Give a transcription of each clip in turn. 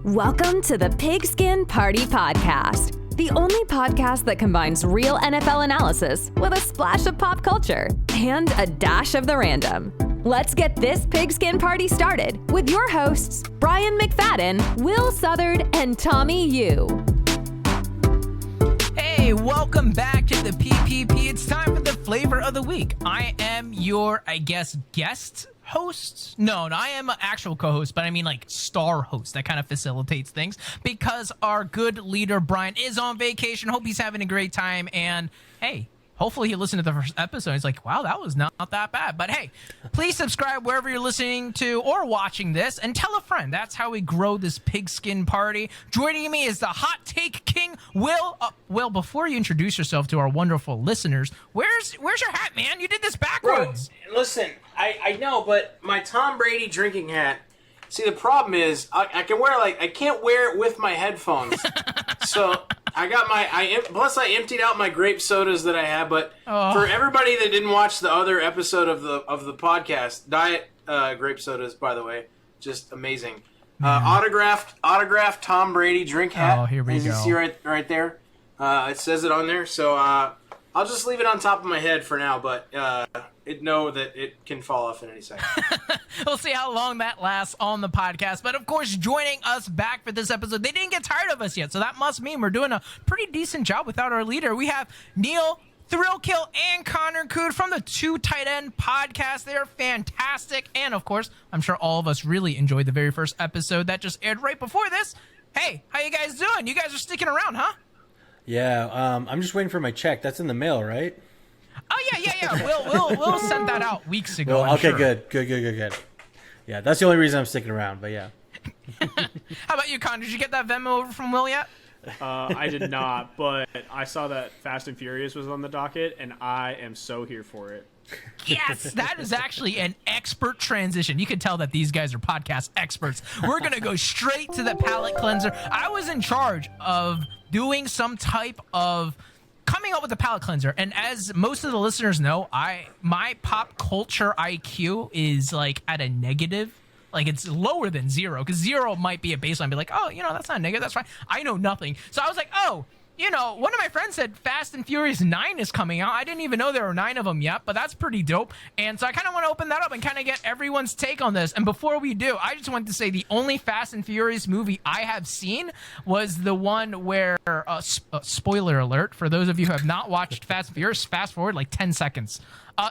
Welcome to the Pigskin Party Podcast, the only podcast that combines real NFL analysis with a splash of pop culture and a dash of the random. Let's get this Pigskin Party started with your hosts, Brian McFadden, Will Southard, and Tommy Yu. Hey, welcome back to the PPP. It's time for the flavor of the week. I am your, guest host? No, I am an actual co-host, but I mean like star host. That kind of facilitates things because our good leader, Brian, is on vacation. Hope he's having a great time. And hey, hopefully he listened to the first episode. He's like, wow, that was not that bad. But hey, please subscribe wherever you're listening to or watching this and tell a friend. That's how we grow this pigskin party. Joining me is the hot take king, Will. Will, before you introduce yourself to our wonderful listeners, where's your hat, man? You did this backwards. Bro, listen, I know, but my Tom Brady drinking hat. See, the problem is I can't wear it with my headphones. So I got plus I emptied out my grape sodas that I had. But for everybody that didn't watch the other episode of the podcast, diet grape sodas, by the way, just amazing. Autographed Tom Brady drink hat. Oh, here we go. As you see right there, it says it on there. So I'll just leave it on top of my head for now, but know that it can fall off in any second. We'll see how long that lasts on the podcast. But of course, joining us back for this episode, they didn't get tired of us yet, so that must mean we're doing a pretty decent job without our leader. We have Neal, Thrailkill, and Cude from the Two Tight End podcast. They are fantastic. And of course, I'm sure all of us really enjoyed the very first episode that just aired right before this. Hey, how you guys doing? You guys are sticking around, huh? Yeah, I'm just waiting for my check. That's in the mail, right? Oh, yeah. We'll send that out weeks ago. Well, okay, sure. Good. Yeah, that's the only reason I'm sticking around, but yeah. How about you, Con? Did you get that Venmo over from Will yet? I did not, but I saw that Fast and Furious was on the docket, and I am so here for it. Yes, that is actually an expert transition. You can tell that these guys are podcast experts. We're going to go straight to the Palate Cleanser. I was in charge of doing some type of coming up with a palate cleanser, and as most of the listeners know, my pop culture IQ is like at a negative. Like it's lower than 0, because 0 might be a baseline. Be like, oh, that's not negative. That's fine. I know nothing. So I was like, one of my friends said Fast and Furious 9 is coming out. I didn't even know there were 9 of them yet, but that's pretty dope. And so I kind of want to open that up and kind of get everyone's take on this. And before we do, I just wanted to say the only Fast and Furious movie I have seen was the one where, spoiler alert, for those of you who have not watched Fast and Furious, fast forward like 10 seconds,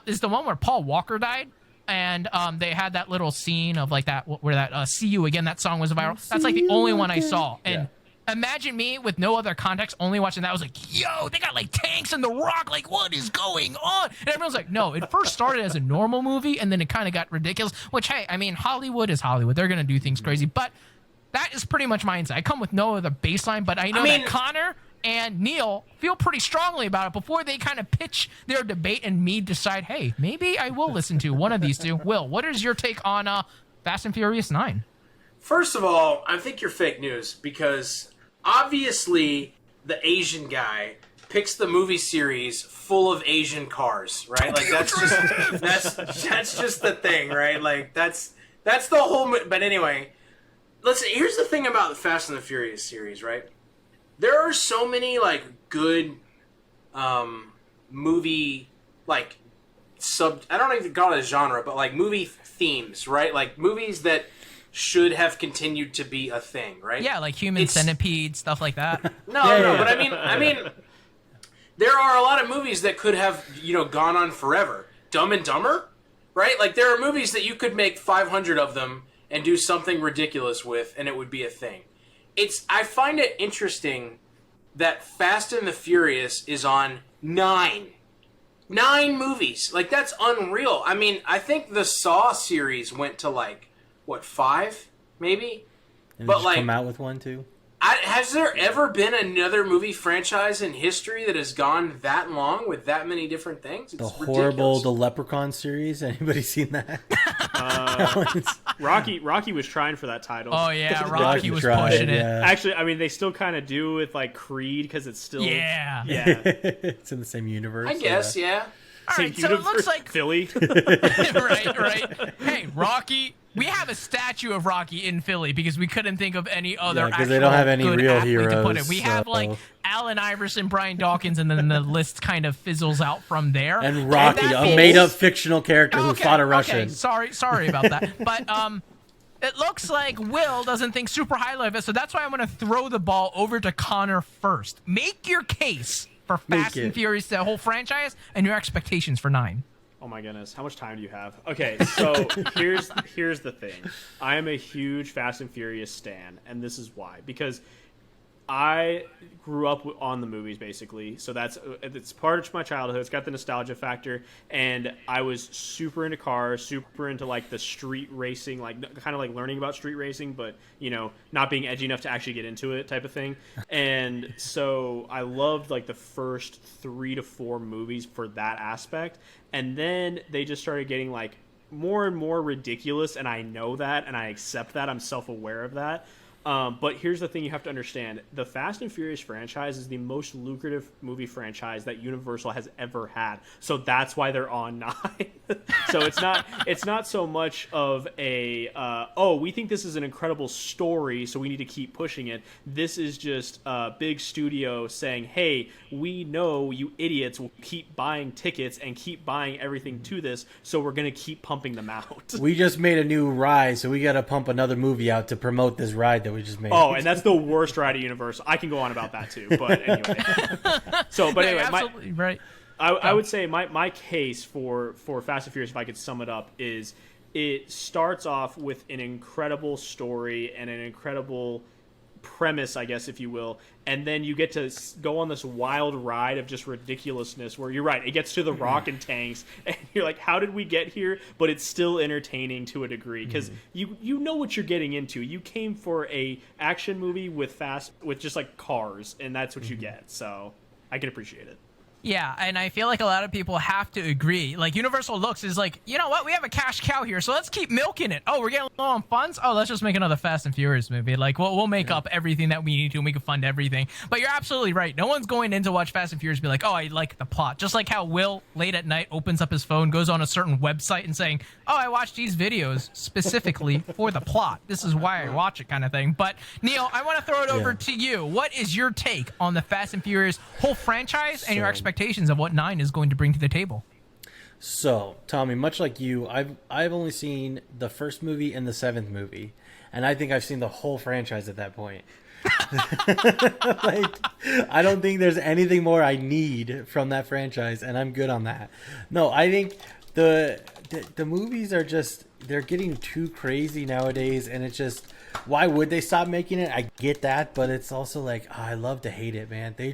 is the one where Paul Walker died. And they had that little scene of like that, where that See You Again, that song was viral. That's like the only one I saw. And yeah. Imagine me with no other context, only watching that. I was like, yo, they got like tanks and The Rock. Like, what is going on? And everyone's like, no, it first started as a normal movie, and then it kind of got ridiculous. Which, hey, I mean, Hollywood is Hollywood. They're going to do things crazy. But that is pretty much my insight. I come with no other baseline, but I know that Connor and Neal feel pretty strongly about it before they kind of pitch their debate and me decide, hey, maybe I will listen to one of these two. Will, what is your take on Fast and Furious 9? First of all, I think you're fake news because obviously the Asian guy picks the movie series full of Asian cars, right? Like that's just the thing, right? Like that's the whole. But anyway, here's the thing about the Fast and the Furious series, right? There are so many like good movie like I don't even call it a genre, but like movie themes, right? Like movies that should have continued to be a thing, right? Yeah, like Human Centipede, stuff like that. But I mean, there are a lot of movies that could have, gone on forever. Dumb and Dumber, right? Like there are movies that you could make 500 of them and do something ridiculous with, and it would be a thing. I find it interesting that Fast and the Furious is on 9 movies. Like that's unreal. I mean, I think the Saw series went to like 5 maybe, and but like come out with one too. Has there ever been another movie franchise in history that has gone that long with that many different things? It's horrible The Leprechaun series. Anybody seen that? Rocky was trying for that title. Oh yeah, Rocky was pushing it. Yeah. Actually, I mean, they still kind of do with like Creed because it's still yeah. It's in the same universe. I guess, yeah. All right, so it looks like Philly. right. Hey, Rocky. We have a statue of Rocky in Philly because we couldn't think of any other. because they don't have any good real athlete to put heroes. it. We have like Allen Iverson, Brian Dawkins, and then the list kind of fizzles out from there. And Rocky, that a made-up fictional character who fought a Russian. Okay, sorry about that. But it looks like Will doesn't think super highly of it, so that's why I'm going to throw the ball over to Connor first. Make your case for Fast and Furious, the whole franchise, and your expectations for 9. Oh my goodness, how much time do you have? Okay, so here's the thing. I am a huge Fast and Furious stan, and this is why. Because I grew up on the movies, basically, so it's part of my childhood. It's got the nostalgia factor, and I was super into cars, super into like the street racing, like kind of like learning about street racing, but not being edgy enough to actually get into it, type of thing. And so I loved like the first 3 to 4 movies for that aspect, and then they just started getting like more and more ridiculous, and I know that, and I accept that. I'm self-aware of that. But here's the thing you have to understand. The Fast and Furious franchise is the most lucrative movie franchise that Universal has ever had. So that's why they're on 9. So it's not so much of a, we think this is an incredible story, so we need to keep pushing it. This is just a big studio saying, hey, we know you idiots will keep buying tickets and keep buying everything to this, so we're going to keep pumping them out. We just made a new ride, so we got to pump another movie out to promote this ride that we just made. Oh, and that's the worst ride at Universal. I can go on about that too, but anyway. Absolutely right. I would say my case for Fast and Furious, if I could sum it up, is it starts off with an incredible story and an incredible premise, I guess, if you will, and then you get to go on this wild ride of just ridiculousness where you're right, it gets to The Rock and tanks, and you're like, how did we get here? But it's still entertaining to a degree, because you know what you're getting into. You came for a action movie with just like cars, and that's what you get, so I can appreciate it. Yeah, and I feel like a lot of people have to agree. Like, Universal Looks is like, you know what? We have a cash cow here, so let's keep milking it. Oh, we're getting low on funds? Oh, let's just make another Fast and Furious movie. Like, we'll make up everything that we need to, and we can fund everything. But you're absolutely right. No one's going in to watch Fast and Furious and be like, oh, I like the plot. Just like how Will, late at night, opens up his phone, goes on a certain website and saying, oh, I watch these videos specifically for the plot. This is why I watch it, kind of thing. But, Neal, I want to throw it over to you. What is your take on the Fast and Furious whole franchise and your expectations of what 9 is going to bring to the table? So, Tommy, much like you, I've only seen the first movie and the 7th movie, and I think I've seen the whole franchise at that point. Like, I don't think there's anything more I need from that franchise, and I'm good on that. No, I think the movies are just, they're getting too crazy nowadays, and it's just, why would they stop making it? I get that, but it's also like, I love to hate it, man. They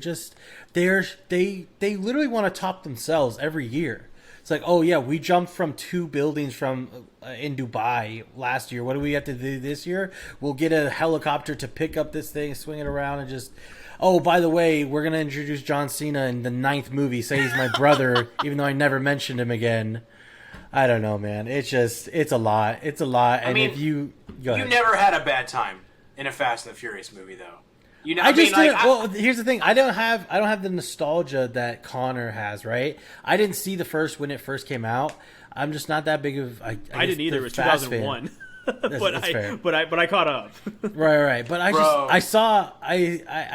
literally want to top themselves every year. It's like, oh yeah, we jumped from 2 buildings from in Dubai last year. What do we have to do this year? We'll get a helicopter to pick up this thing, swing it around, and just, oh, by the way, we're gonna introduce John Cena in the 9th movie. Say he's my brother, even though I never mentioned him again. I don't know, man. It's a lot. It's a lot. And if you go ahead. You never had a bad time in a Fast and the Furious movie, though. You know, well, here's the thing. I don't have the nostalgia that Connor has, right? I didn't see the first when it first came out. I'm just not that big of. I didn't either. It was 2001. but I caught up. Right. But I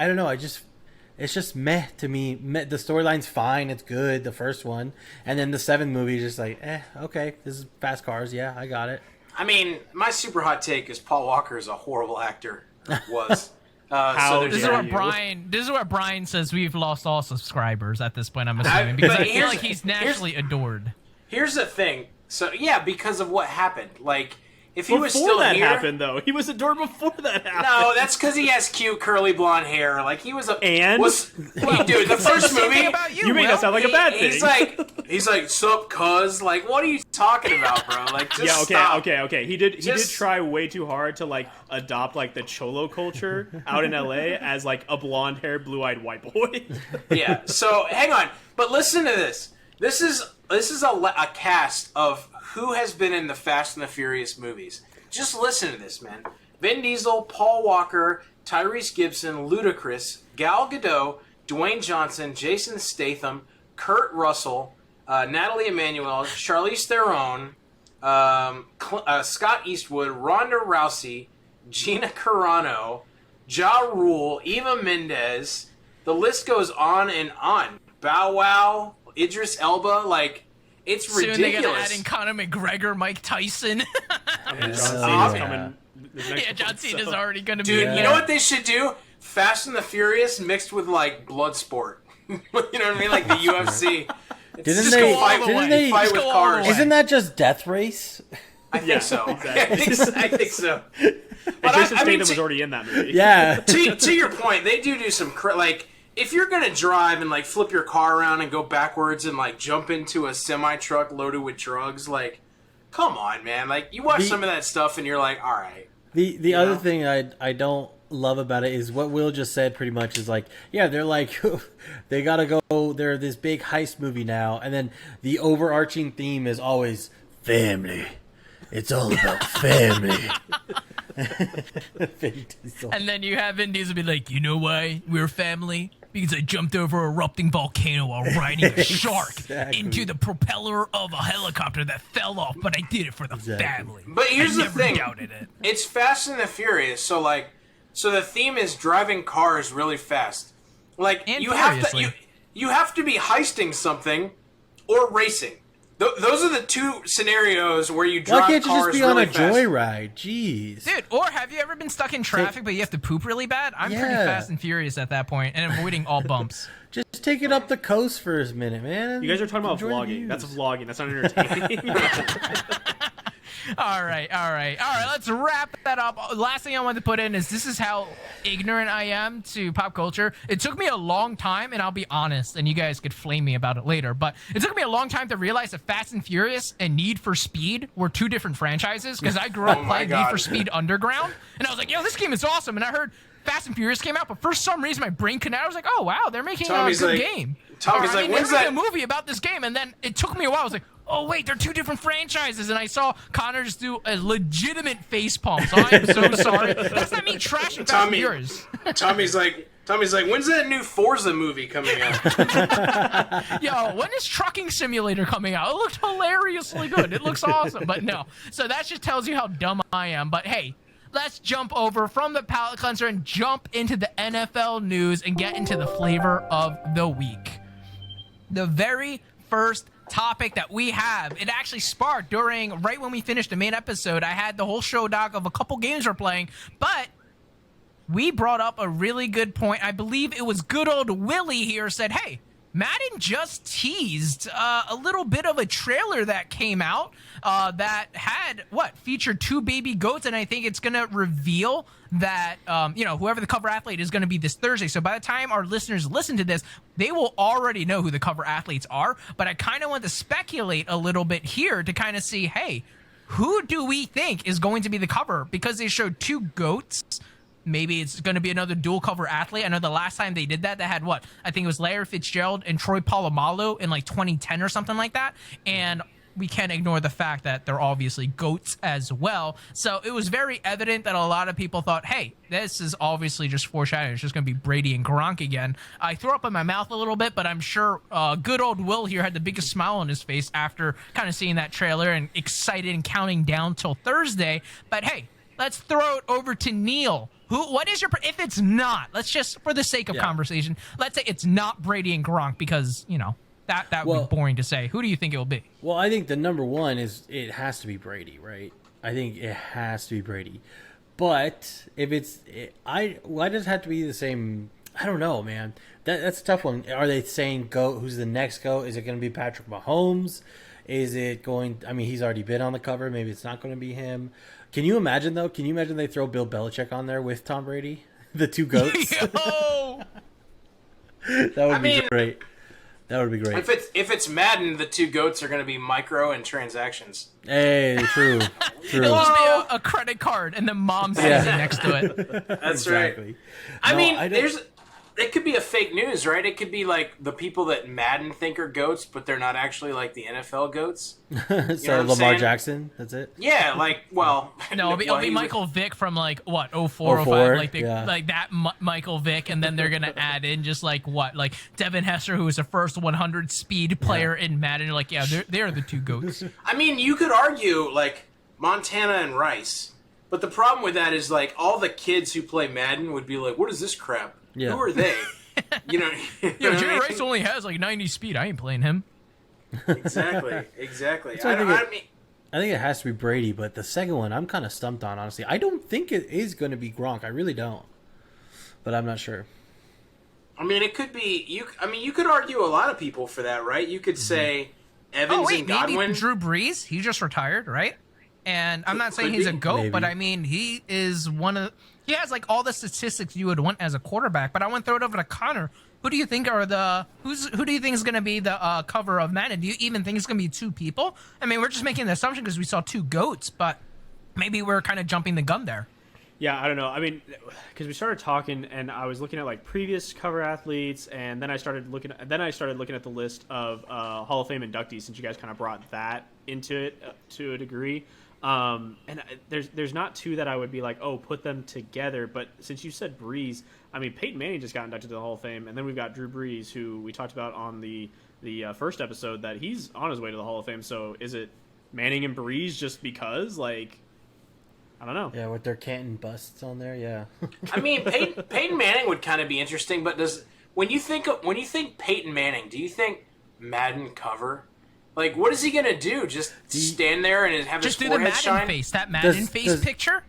don't know. It's just meh to me. The storyline's fine. It's good. The first one. And then the 7th movie is just like, okay. This is fast cars. Yeah, I got it. I mean, my super hot take is Paul Walker is a horrible actor. Was. This is where Brian says we've lost all subscribers at this point, I'm assuming. Because I feel like he's naturally adored. Here's the thing. So, yeah, because of what happened. Like, if he before was still that here, happened, though. He was adored before that happened. No, that's because he has cute curly blonde hair. Like, he was a... And? Dude, the first movie... You made that sound like a bad thing. He's like, sup, cuz? Like, what are you talking about, bro? Like, just stop. Okay. He did try way too hard to, like, adopt, like, the cholo culture out in L.A. as, like, a blonde-haired, blue-eyed white boy. Yeah, so, hang on. But listen to this. This is a cast of who has been in the Fast and the Furious movies. Just listen to this, man. Vin Diesel, Paul Walker, Tyrese Gibson, Ludacris, Gal Gadot, Dwayne Johnson, Jason Statham, Kurt Russell, Natalie Emmanuel, Charlize Theron, Scott Eastwood, Ronda Rousey, Gina Carano, Ja Rule, Eva Mendes. The list goes on and on. Bow Wow, Idris Elba, like, it's ridiculous. Soon they're gonna add in Conor McGregor, Mike Tyson. John Cena's coming. Yeah, John Cena's already gonna be. Dude, you know what they should do? Fast and the Furious mixed with like Bloodsport. You know what I mean? Like the UFC. Didn't they fight with cars? Isn't that just Death Race? I think so. Exactly. I think so. But Jason Statham was already in that movie. Yeah. To your point, they do some like, if you're gonna drive and like flip your car around and go backwards and like jump into a semi truck loaded with drugs, like, come on, man. Like, you watch some of that stuff and you're like, all right. The other thing I don't love about it is what Will just said. Pretty much is like, yeah, they're like, they gotta go. They're this big heist movie now, and then the overarching theme is always family. It's all about family. And then you have Vin Diesel be like, you know why we're family? Because I jumped over a erupting volcano while riding a shark into the propeller of a helicopter that fell off, but I did it for the family. But here's the thing. Doubted it. It's Fast and the Furious, so like, so the theme is driving cars really fast. Like, And you have to be heisting something or racing. Those are the two scenarios where you drive Why can't you cars just be really on a fast. joyride? Jeez. Dude, or have you ever been stuck in traffic but you have to poop really bad? I'm pretty fast and furious at that point and avoiding all bumps. Just take it up the coast for a minute, man. You guys are talking about Enjoy the vlogging. views. That's vlogging. That's not entertaining. All right. Let's wrap that up. Last thing I wanted to put in is this is how ignorant I am to pop culture. It took me a long time, and I'll be honest, and you guys could flame me about it later, but it took me a long time to realize that Fast and Furious and Need for Speed were two different franchises, because I grew up playing Need for Speed Underground, and I was like, yo, this game is awesome, and I heard Fast and Furious came out, but for some reason my brain connected. I was like, oh, wow, they're making a good game. Tommy's like, when's that? A movie about this game, and then it took me a while. I was like, oh wait, they're two different franchises, and I saw Connor just do a legitimate face palm. So I am so sorry. That's not me trashing Fast and Furious. Tommy's like, when's that new Forza movie coming out? Yo, when is Trucking Simulator coming out? It looked hilariously good. It looks awesome, but no. So that just tells you how dumb I am. But hey, let's jump over from the palate cleanser and jump into the NFL news and get into the flavor of the week. The very first topic that we have, it actually sparked right when we finished the main episode. I had the whole show doc of a couple games we're playing, but we brought up a really good point. I believe it was good old Willie here said, hey, Madden just teased a little bit of a trailer that came out that had, featured two baby goats, and I think it's going to reveal that, whoever the cover athlete is going to be this Thursday. So by the time our listeners listen to this, they will already know who the cover athletes are, but I kind of want to speculate a little bit here to kind of see, hey, who do we think is going to be the cover? Because they showed two goats. Maybe it's going to be another dual cover athlete. I know the last time they did that, they had I think it was Larry Fitzgerald and Troy Polamalu in like 2010 or something like that. And we can't ignore the fact that they're obviously goats as well. So it was very evident that a lot of people thought, hey, this is obviously just foreshadowing. It's just going to be Brady and Gronk again. I threw up in my mouth a little bit, but I'm sure good old Will here had the biggest smile on his face after kind of seeing that trailer and excited and counting down till Thursday. But hey, let's throw it over to Neal. What is your, if it's not, let's just, for the sake of conversation, let's say it's not Brady and Gronk because, that would be boring to say. Who do you think it will be? Well, I think the number one is it has to be Brady, right? I think it has to be Brady. But if why does it have to be the same? I don't know, man. That's a tough one. Are they saying GOAT? Who's the next GOAT? Is it going to be Patrick Mahomes? Is it going, he's already been on the cover. Maybe it's not going to be him. Can you imagine, though? Can you imagine they throw Bill Belichick on there with Tom Brady? The two GOATs? Yo! That would be great. That would be great. If it's Madden, the two GOATs are going to be micro and transactions. Hey, true. It'll just be a credit card and then mom's sitting next to it. That's exactly. right. I mean, it could be a fake news, right? It could be like the people that Madden think are goats, but they're not actually like the NFL goats. So Lamar Jackson, that's it. Yeah, like no, it'll be Michael Vick from like what 04, 05, like like that Michael Vick, and then they're gonna add in just like Devin Hester, who was the first 100 speed player in Madden. You're like, yeah, they're the two goats. I mean, you could argue like Montana and Rice, but the problem with that is like all the kids who play Madden would be like, "What is this crap? Yeah. Who are they?" You know, Jerry Rice only has like 90 speed. I ain't playing him. Exactly. I think it has to be Brady, but the second one I'm kind of stumped on, honestly. I don't think it is going to be Gronk. I really don't, but I'm not sure. I mean, it could be you. I mean, you could argue a lot of people for that, right? You could say Evans and Godwin. Maybe Drew Brees. He just retired, right? And I'm not saying he's a GOAT, but I mean, he is one of. He has like all the statistics you would want as a quarterback. But I want to throw it over to Connor. Who do you think are who do you think is going to be the cover of Madden? Do you even think it's going to be two people? I mean, we're just making an assumption because we saw two GOATs, but maybe we're kind of jumping the gun there. Yeah, I don't know. I mean, because we started talking, and I was looking at like previous cover athletes, and then I started looking at the list of Hall of Fame inductees, since you guys kind of brought that into it to a degree. And there's not two that I would be like, oh, put them together. But since you said Breeze, I mean, Peyton Manning just got inducted to the Hall of Fame, and then we've got Drew Brees, who we talked about on the first episode, that he's on his way to the Hall of Fame. So is it Manning and Breeze just because, like, I don't know. Yeah, with their Canton busts on there, yeah. I mean, Peyton Manning would kind of be interesting, but when you think Peyton Manning, do you think Madden cover? Like, what is he gonna do? Just stand there and have his forehead shine? Face, that Madden face picture.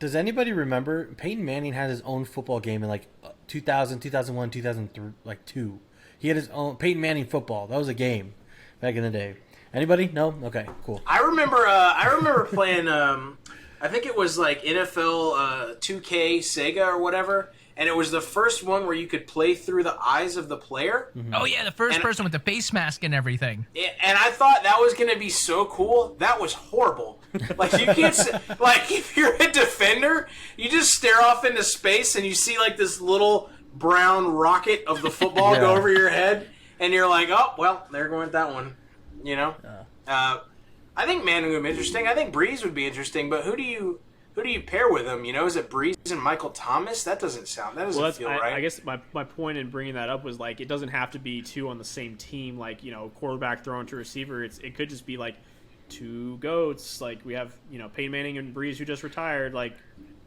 Does anybody remember Peyton Manning had his own football game in like 2000, 2001, 2003, like 2. He had his own Peyton Manning football. That was a game back in the day. Anybody? No? Okay, cool. I remember playing. I think it was like NFL 2K Sega or whatever. And it was the first one where you could play through the eyes of the player. Mm-hmm. Oh, yeah, the first person with the face mask and everything. And I thought that was going to be so cool. That was horrible. Like, you can't... like, if you're a defender, you just stare off into space and you see, like, this little brown rocket of the football go over your head. And you're like, oh, well, there went that one. You know? I think Manning would be interesting. I think Breeze would be interesting. But who do you pair with him? You know, is it Breeze and Michael Thomas? That doesn't feel right. I guess my point in bringing that up was, like, it doesn't have to be two on the same team, like, you know, quarterback throwing to receiver. It could just be like two GOATs. Like, we have, you know, Peyton Manning and Breeze, who just retired, like,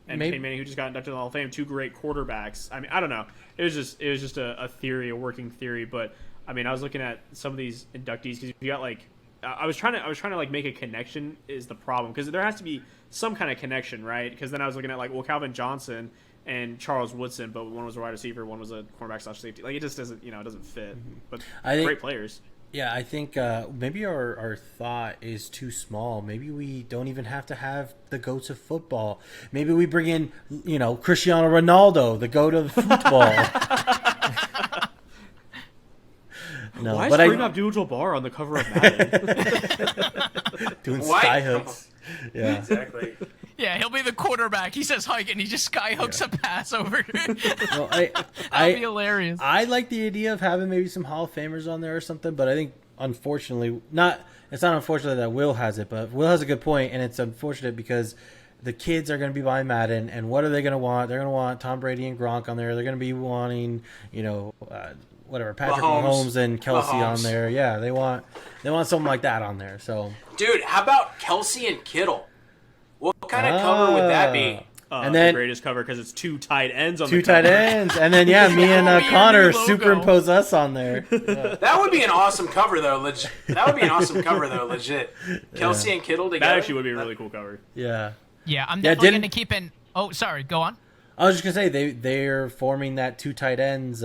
and Peyton Manning, who just got inducted to the Hall of Fame. Two great quarterbacks. I mean, I don't know. It was just a theory, a working theory. But I mean, I was looking at some of these inductees because you got, like, I was trying to like make a connection is the problem, because there has to be some kind of connection, right? Because then I was looking at, like, well, Calvin Johnson and Charles Woodson, but one was a wide receiver, one was a cornerback / safety. Like, it just doesn't, you know, it doesn't fit. But great players. Yeah, I think maybe our thought is too small. Maybe we don't even have to have the GOATs of football. Maybe we bring in, you know, Cristiano Ronaldo, the GOAT of football. No, why is Kareem Abdul-Jabbar on the cover of Madden? Doing skyhooks. Yeah, exactly. Yeah, he'll be the quarterback. He says hike, and he just skyhooks a pass over. Well, that'd be hilarious. I like the idea of having maybe some Hall of Famers on there or something, but I think, unfortunately, it's not unfortunate that Will has it, but Will has a good point, and it's unfortunate because the kids are going to be buying Madden, and what are they going to want? They're going to want Tom Brady and Gronk on there. They're going to be wanting, you know, Patrick Mahomes and Kelsey on there. Yeah, they want something like that on there. So, dude, how about Kelsey and Kittle? What kind of cover would that be? And then the greatest cover, because it's two tight ends on two the cover. tight ends, and then me and Connor superimpose us on there. Yeah. That would be an awesome cover, though. Legit. Kelsey and Kittle together. That actually would be a really cool cover. Yeah. Yeah, I'm definitely going to keep in. Oh, sorry. Go on. I was just gonna say they're forming that two tight ends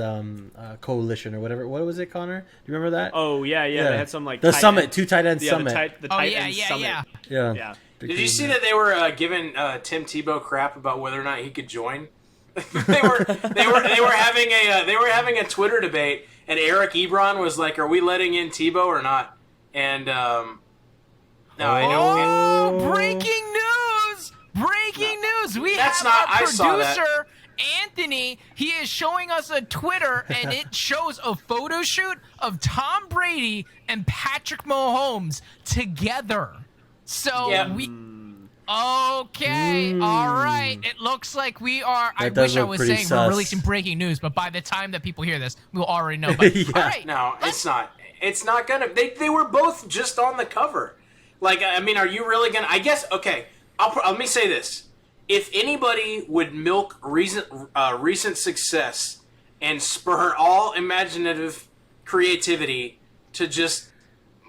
coalition or whatever. What was it, Connor? Do you remember that? Oh yeah. They had some like the summit, two tight ends summit. The tight end summit. Yeah. Did you see that they were giving Tim Tebow crap about whether or not he could join? they were having a Twitter debate, and Eric Ebron was like, "Are we letting in Tebow or not?" And breaking news! Breaking news! We have our producer Anthony, he is showing us a Twitter, and it shows a photo shoot of Tom Brady and Patrick Mahomes together. So Okay, all right. It looks like we are. I wish I was saying we're releasing breaking news, but by the time that people hear this, we'll already know. But, all right. No, it's not. It's not gonna. They were both just on the cover. Like, I mean, are you really gonna? I guess. Okay. Let me say this: if anybody would milk recent success and spur all imaginative creativity to just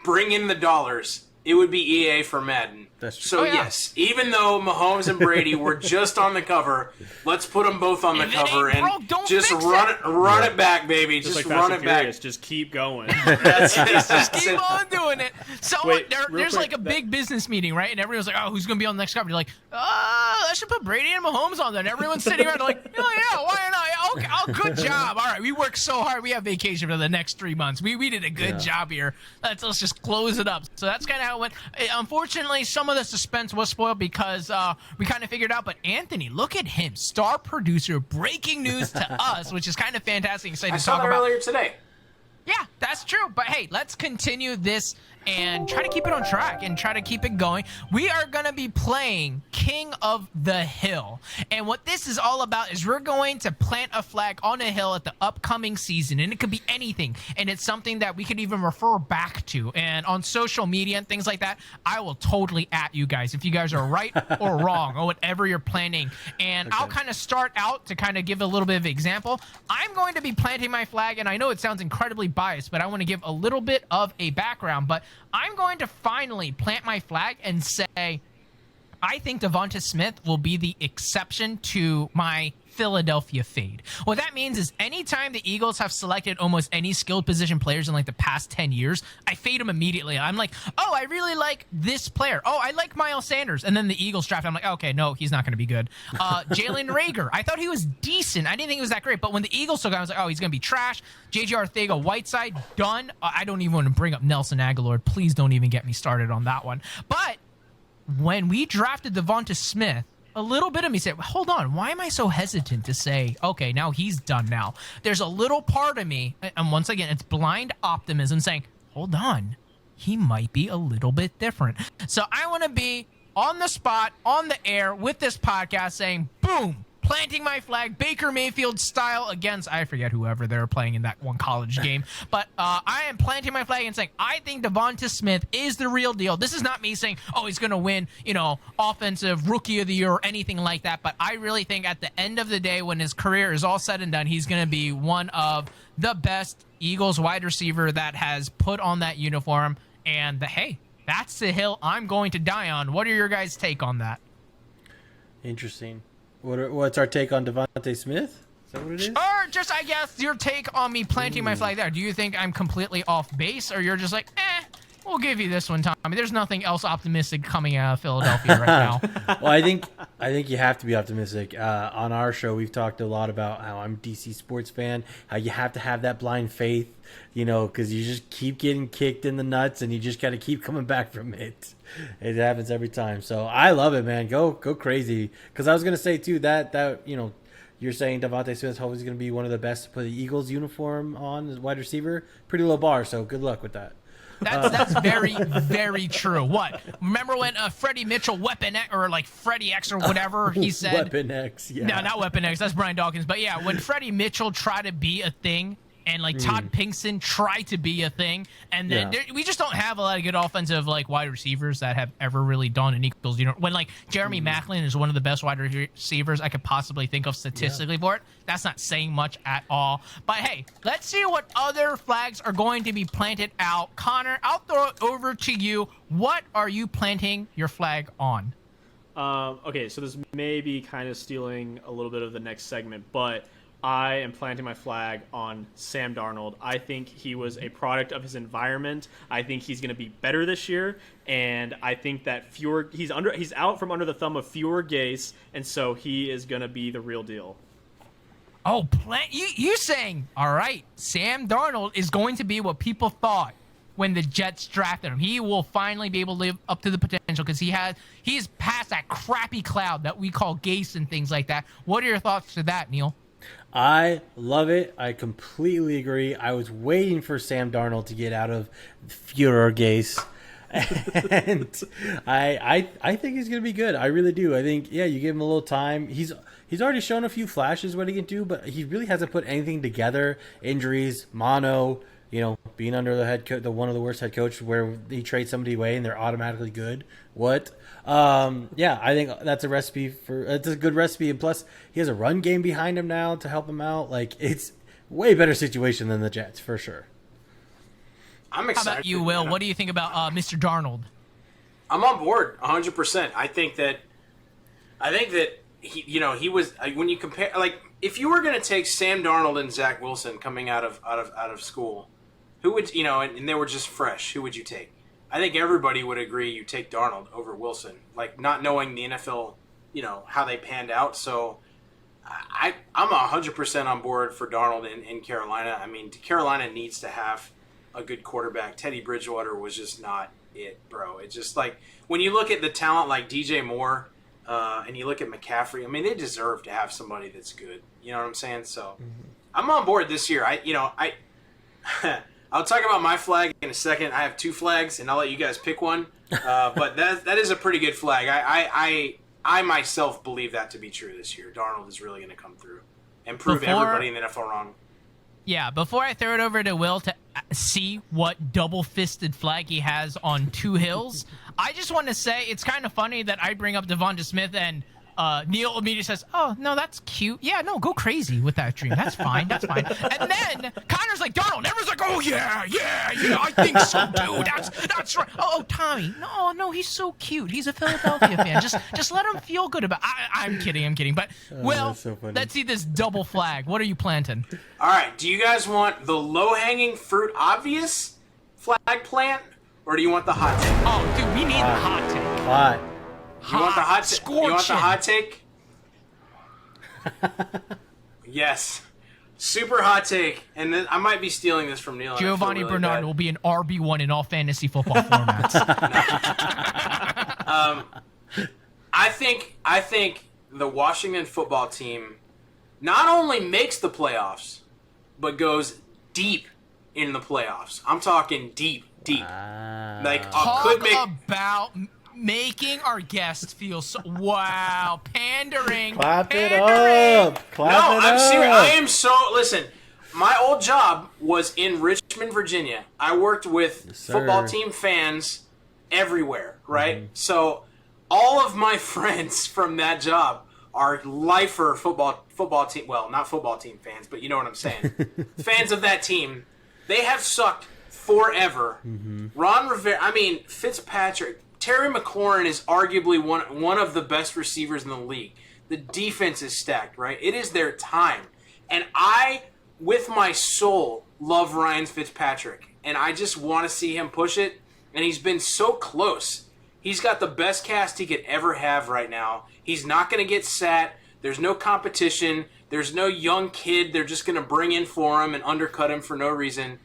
bring in the dollars, it would be EA for Madden. That's true. So yes, even though Mahomes and Brady were just on the cover, let's put them both on the cover and just run it back, baby. Just like run it back. Just keep going. Just keep on doing it. So there's like a big business meeting, right? And everyone's like, "Oh, who's gonna be on the next cover?" You're like, I should put Brady and Mahomes on there. And everyone's sitting around like, "Oh yeah, why not? Okay, good job. All right, we worked so hard. We have vacation for the next 3 months. We did a good job here. Let's just close it up." So that's kind of how it went. Unfortunately, some of the suspense was spoiled because we kind of figured out. But Anthony, look at him, star producer, breaking news to us, which is kind of fantastic. Excited to talk about earlier today. Yeah, that's true. But hey, let's continue this and try to keep it on track and try to keep it going. We are going to be playing King of the Hill. And what this is all about is we're going to plant a flag on a hill at the upcoming season. And it could be anything. And it's something that we could even refer back to. And on social media and things like that, I will totally at you guys if you guys are right or wrong or whatever you're planning. And I'll kind of start out to kind of give a little bit of example. I'm going to be planting my flag. And I know it sounds incredibly biased, but I want to give a little bit of a background. But I'm going to finally plant my flag and say, I think Devonta Smith will be the exception to my Philadelphia fade. What that means is anytime the Eagles have selected almost any skilled position players in like the past 10 years, I fade them immediately. I'm like, oh, I really like this player. Oh, I like Miles Sanders. And then the Eagles draft, I'm like, okay, no, he's not going to be good. Jalen Reagor, I thought he was decent. I didn't think he was that great. But when the Eagles took him, I was like, oh, he's going to be trash. J.J. Arcega-Whiteside, done. I don't even want to bring up Nelson Aguilar. Please don't even get me started on that one. But when we drafted Devonta Smith, a little bit of me said, hold on, why am I so hesitant to say, okay, now he's done now? There's a little part of me, and once again, it's blind optimism saying, hold on, he might be a little bit different. So I want to be on the spot, on the air with this podcast saying, boom, planting my flag, Baker Mayfield style against, I forget whoever they were playing in that one college game. But I am planting my flag and saying, I think Devonta Smith is the real deal. This is not me saying, oh, he's going to win, offensive rookie of the year or anything like that. But I really think at the end of the day, when his career is all said and done, he's going to be one of the best Eagles wide receiver that has put on that uniform. And hey, that's the hill I'm going to die on. What are your guys' take on that? Interesting. What's our take on Devonta Smith? Is that what it is? Or just, I guess, your take on me planting my flag there. Do you think I'm completely off base, or you're just like, we'll give you this one, Tommy. There's nothing else optimistic coming out of Philadelphia right now. Well, I think you have to be optimistic. On our show, we've talked a lot about how I'm a DC sports fan, how you have to have that blind faith, because you just keep getting kicked in the nuts and you just got to keep coming back from it. It happens every time. So I love it, man. Go crazy. Because I was going to say, too, that you're saying Devonta Smith's always going to be one of the best to put the Eagles uniform on as wide receiver. Pretty low bar, so good luck with that. That's very, very true. What? Remember when Freddie Mitchell, Weapon X, or like Freddie X or whatever he said? Weapon X, yeah. No, not Weapon X. That's Brian Dawkins. But yeah, when Freddie Mitchell tried to be a thing, and like Todd Pigskin tried to be a thing, and then we just don't have a lot of good offensive like wide receivers that have ever really done an Eagles. When like Jeremy Maclin is one of the best wide receivers I could possibly think of statistically for it. That's not saying much at all. But hey, let's see what other flags are going to be planted out. Connor, I'll throw it over to you. What are you planting your flag on? Okay, so this may be kind of stealing a little bit of the next segment, but I am planting my flag on Sam Darnold. I think he was a product of his environment. I think he's going to be better this year, and I think that he's out from under the thumb of fewer Gase, and so he is going to be the real deal. Oh, you saying, all right, Sam Darnold is going to be what people thought when the Jets drafted him. He will finally be able to live up to the potential because he's past that crappy cloud that we call Gase and things like that. What are your thoughts to that, Neal? I love it. I completely agree. I was waiting for Sam Darnold to get out of Führer Gase. And I think he's going to be good. I really do. I think, you give him a little time. He's already shown a few flashes what he can do, but he really hasn't put anything together. Injuries, mono, being under the one of the worst head coaches where he trades somebody away and they're automatically good. What? I think that's a recipe it's a good recipe. And plus, he has a run game behind him now to help him out. Like, it's way better situation than the Jets for sure. I'm excited. How about you, Will? What do you think about Mr. Darnold? I'm on board 100%. I think that he was when you compare, like, if you were going to take Sam Darnold and Zach Wilson coming out of school, who would and they were just fresh, who would you take? I think everybody would agree you take Darnold over Wilson, like, not knowing the NFL, how they panned out. So I'm 100% on board for Darnold in Carolina. I mean, Carolina needs to have a good quarterback. Teddy Bridgewater was just not it, bro. It's just like, when you look at the talent like DJ Moore and you look at McCaffrey, I mean, they deserve to have somebody that's good. You know what I'm saying? So I'm on board this year. I'll talk about my flag in a second. I have 2 flags, and I'll let you guys pick one. But that is a pretty good flag. I myself believe that to be true this year. Darnold is really going to come through and prove everybody in the NFL wrong. Yeah, before I throw it over to Will to see what double-fisted flag he has on 2 hills, I just want to say it's kind of funny that I bring up Devonta Smith and Neal immediately says, "Oh, no, that's cute. Yeah, no, go crazy with that dream. That's fine. That's fine." And then Connor's like, "Darnold." And everyone's like, "Oh, yeah, I think so, dude. That's right. Oh, Tommy. No, he's so cute. He's a Philadelphia fan. Just let him feel good about it." I'm kidding. But, Will, so let's see this double flag. What are you planting? All right, do you guys want the low-hanging fruit obvious flag plant, or do you want the hot take? Oh, dude, we need the hot take. Hot. You want the hot take? You want the hot take? Yes. Super hot take. And then I might be stealing this from Neal. Giovanni Bernard will be an RB1 in all fantasy football formats. I think the Washington football team not only makes the playoffs, but goes deep in the playoffs. I'm talking deep. About making our guests feel so... Wow. Pandering. Clap it up. I'm serious. I am so... Listen, my old job was in Richmond, Virginia. I worked with football team fans everywhere, right? Mm-hmm. So all of my friends from that job are lifer football team... Well, not football team fans, but you know what I'm saying. Fans of that team. They have sucked forever. Mm-hmm. Ron Rivera... Fitzpatrick... Terry McLaurin is arguably one of the best receivers in the league. The defense is stacked, right? It is their time. And I, with my soul, love Ryan Fitzpatrick. And I just want to see him push it. And he's been so close. He's got the best cast he could ever have right now. He's not going to get sat. There's no competition. There's no young kid they're just going to bring in for him and undercut him for no reason.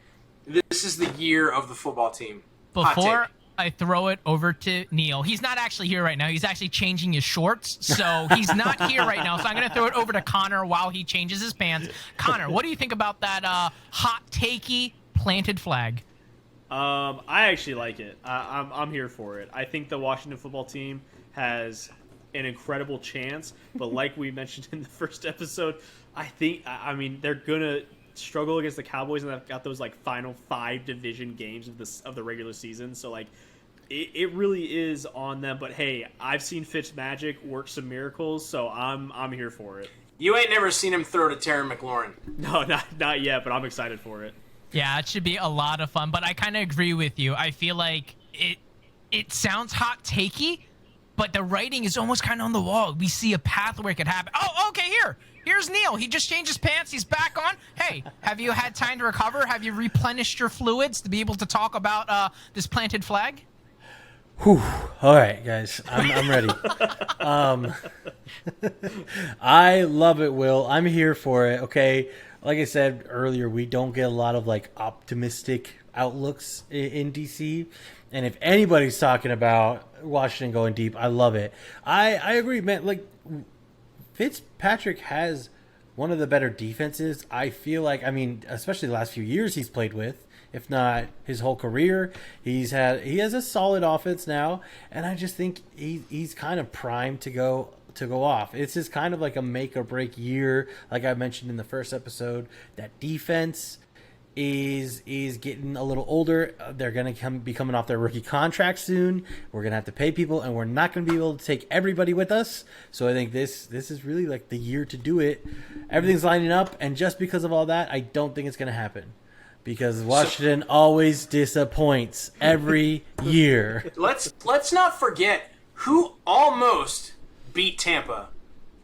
This is the year of the football team. Before I throw it over to Neal. He's not actually here right now. He's actually changing his shorts, so he's not here right now. So I'm going to throw it over to Connor while he changes his pants. Connor, what do you think about that hot takey planted flag? I actually like it. I'm here for it. I think the Washington football team has an incredible chance, but like we mentioned in the first episode, they're going to struggle against the Cowboys, and they've got those final 5 division games of the regular season. So it really is on them. But hey, I've seen Fitzmagic work some miracles, so I'm here for it. You ain't never seen him throw to Terry McLaurin. No, not yet, but I'm excited for it. Yeah, it should be a lot of fun. But I kind of agree with you. I feel like it sounds hot takey, but the writing is almost kind of on the wall. We see a path where it could happen. Oh, okay, Here's Neal. He just changed his pants. He's back on. Hey, have you had time to recover? Have you replenished your fluids to be able to talk about this planted flag? Whew. All right, guys. I'm ready. I love it, Will. I'm here for it, okay? Like I said earlier, we don't get a lot of optimistic outlooks in DC. And if anybody's talking about Washington going deep, I love it. I agree, man. Like, Fitzpatrick has one of the better defenses. I feel like, I mean, especially the last few years he's played with, if not his whole career, he has a solid offense now, and I just think he's kind of primed to go off. It's just kind of like a make or break year, like I mentioned in the first episode. That defense is getting a little older. They're going to be coming off their rookie contract soon. We're going to have to pay people, and we're not going to be able to take everybody with us. So I think this is really like the year to do it. Everything's lining up, and just because of all that, I don't think it's going to happen. Because Washington always disappoints every year. Let's not forget who almost beat Tampa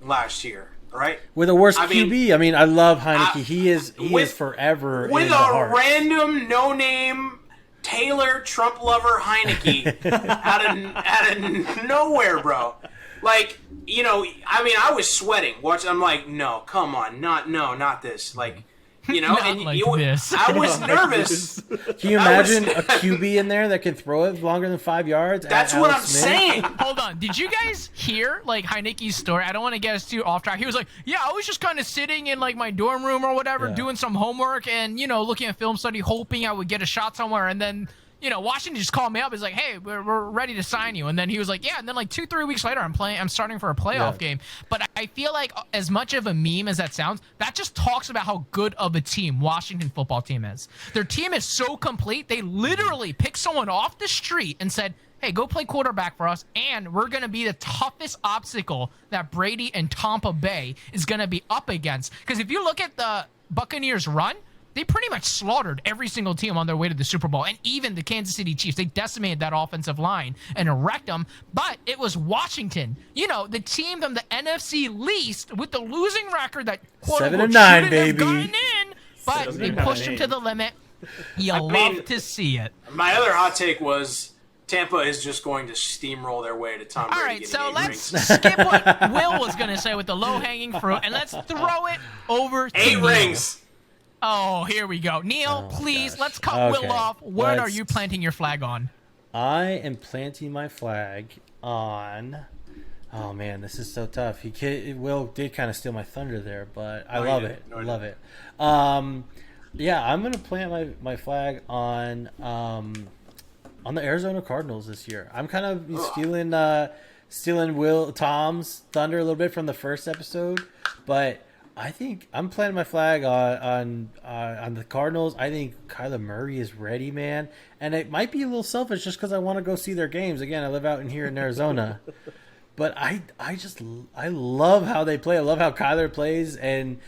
last year. Right? With a worse QB. I mean, I love Heineke. He is forever with in the a heart. Random no-name Taylor Trump lover Heineke out of nowhere, bro. Like, you know, I mean, I was sweating. I'm like, no, come on, not this. Like, you know, Not and like you, this. I was nervous. Can you imagine a QB in there that can throw it longer than 5 yards? That's what I'm saying. Hold on. Did you guys hear like Heineke's story? I don't want to get us too off track. He was like, yeah, I was just kind of sitting in like my dorm room or whatever, doing some homework and, you know, looking at film study, hoping I would get a shot somewhere. And then, you know, Washington just called me up. He's like, hey, we're ready to sign you. And then he was like, yeah. And then like 2-3 weeks later, I'm starting for a playoff game. But I feel like as much of a meme as that sounds, that just talks about how good of a team Washington football team is. Their team is so complete. They literally picked someone off the street and said, hey, go play quarterback for us, and we're going to be the toughest obstacle that Brady and Tampa Bay is going to be up against. Because if you look at the Buccaneers' run, they pretty much slaughtered every single team on their way to the Super Bowl, and even the Kansas City Chiefs. They decimated that offensive line and wrecked them, but it was Washington, you know, the team from the NFC least with the losing record that quote-unquote 7-9, shouldn't have baby. gotten in, but they pushed them to the limit. You love to see it. My other hot take was Tampa is just going to steamroll their way to Tom Brady. All right, so let's rings. skip what Will was going to say with the low-hanging fruit, and let's throw it over to 8 Neal. rings. Oh, here we go. Neal, please, let's cut Okay, Will off. What are let's- you planting your flag on? I am planting my flag on. Oh man, this is so tough. Will did kind of steal my thunder there, but I love it. No, I love it. Yeah, I'm gonna plant my flag on the Arizona Cardinals this year. I'm kind of stealing Tom's thunder a little bit from the first episode, but I think I'm planting my flag on the Cardinals. I think Kyler Murray is ready, man. And it might be a little selfish just because I want to go see their games. Again, I live out here in Arizona. But I love how they play. I love how Kyler plays. And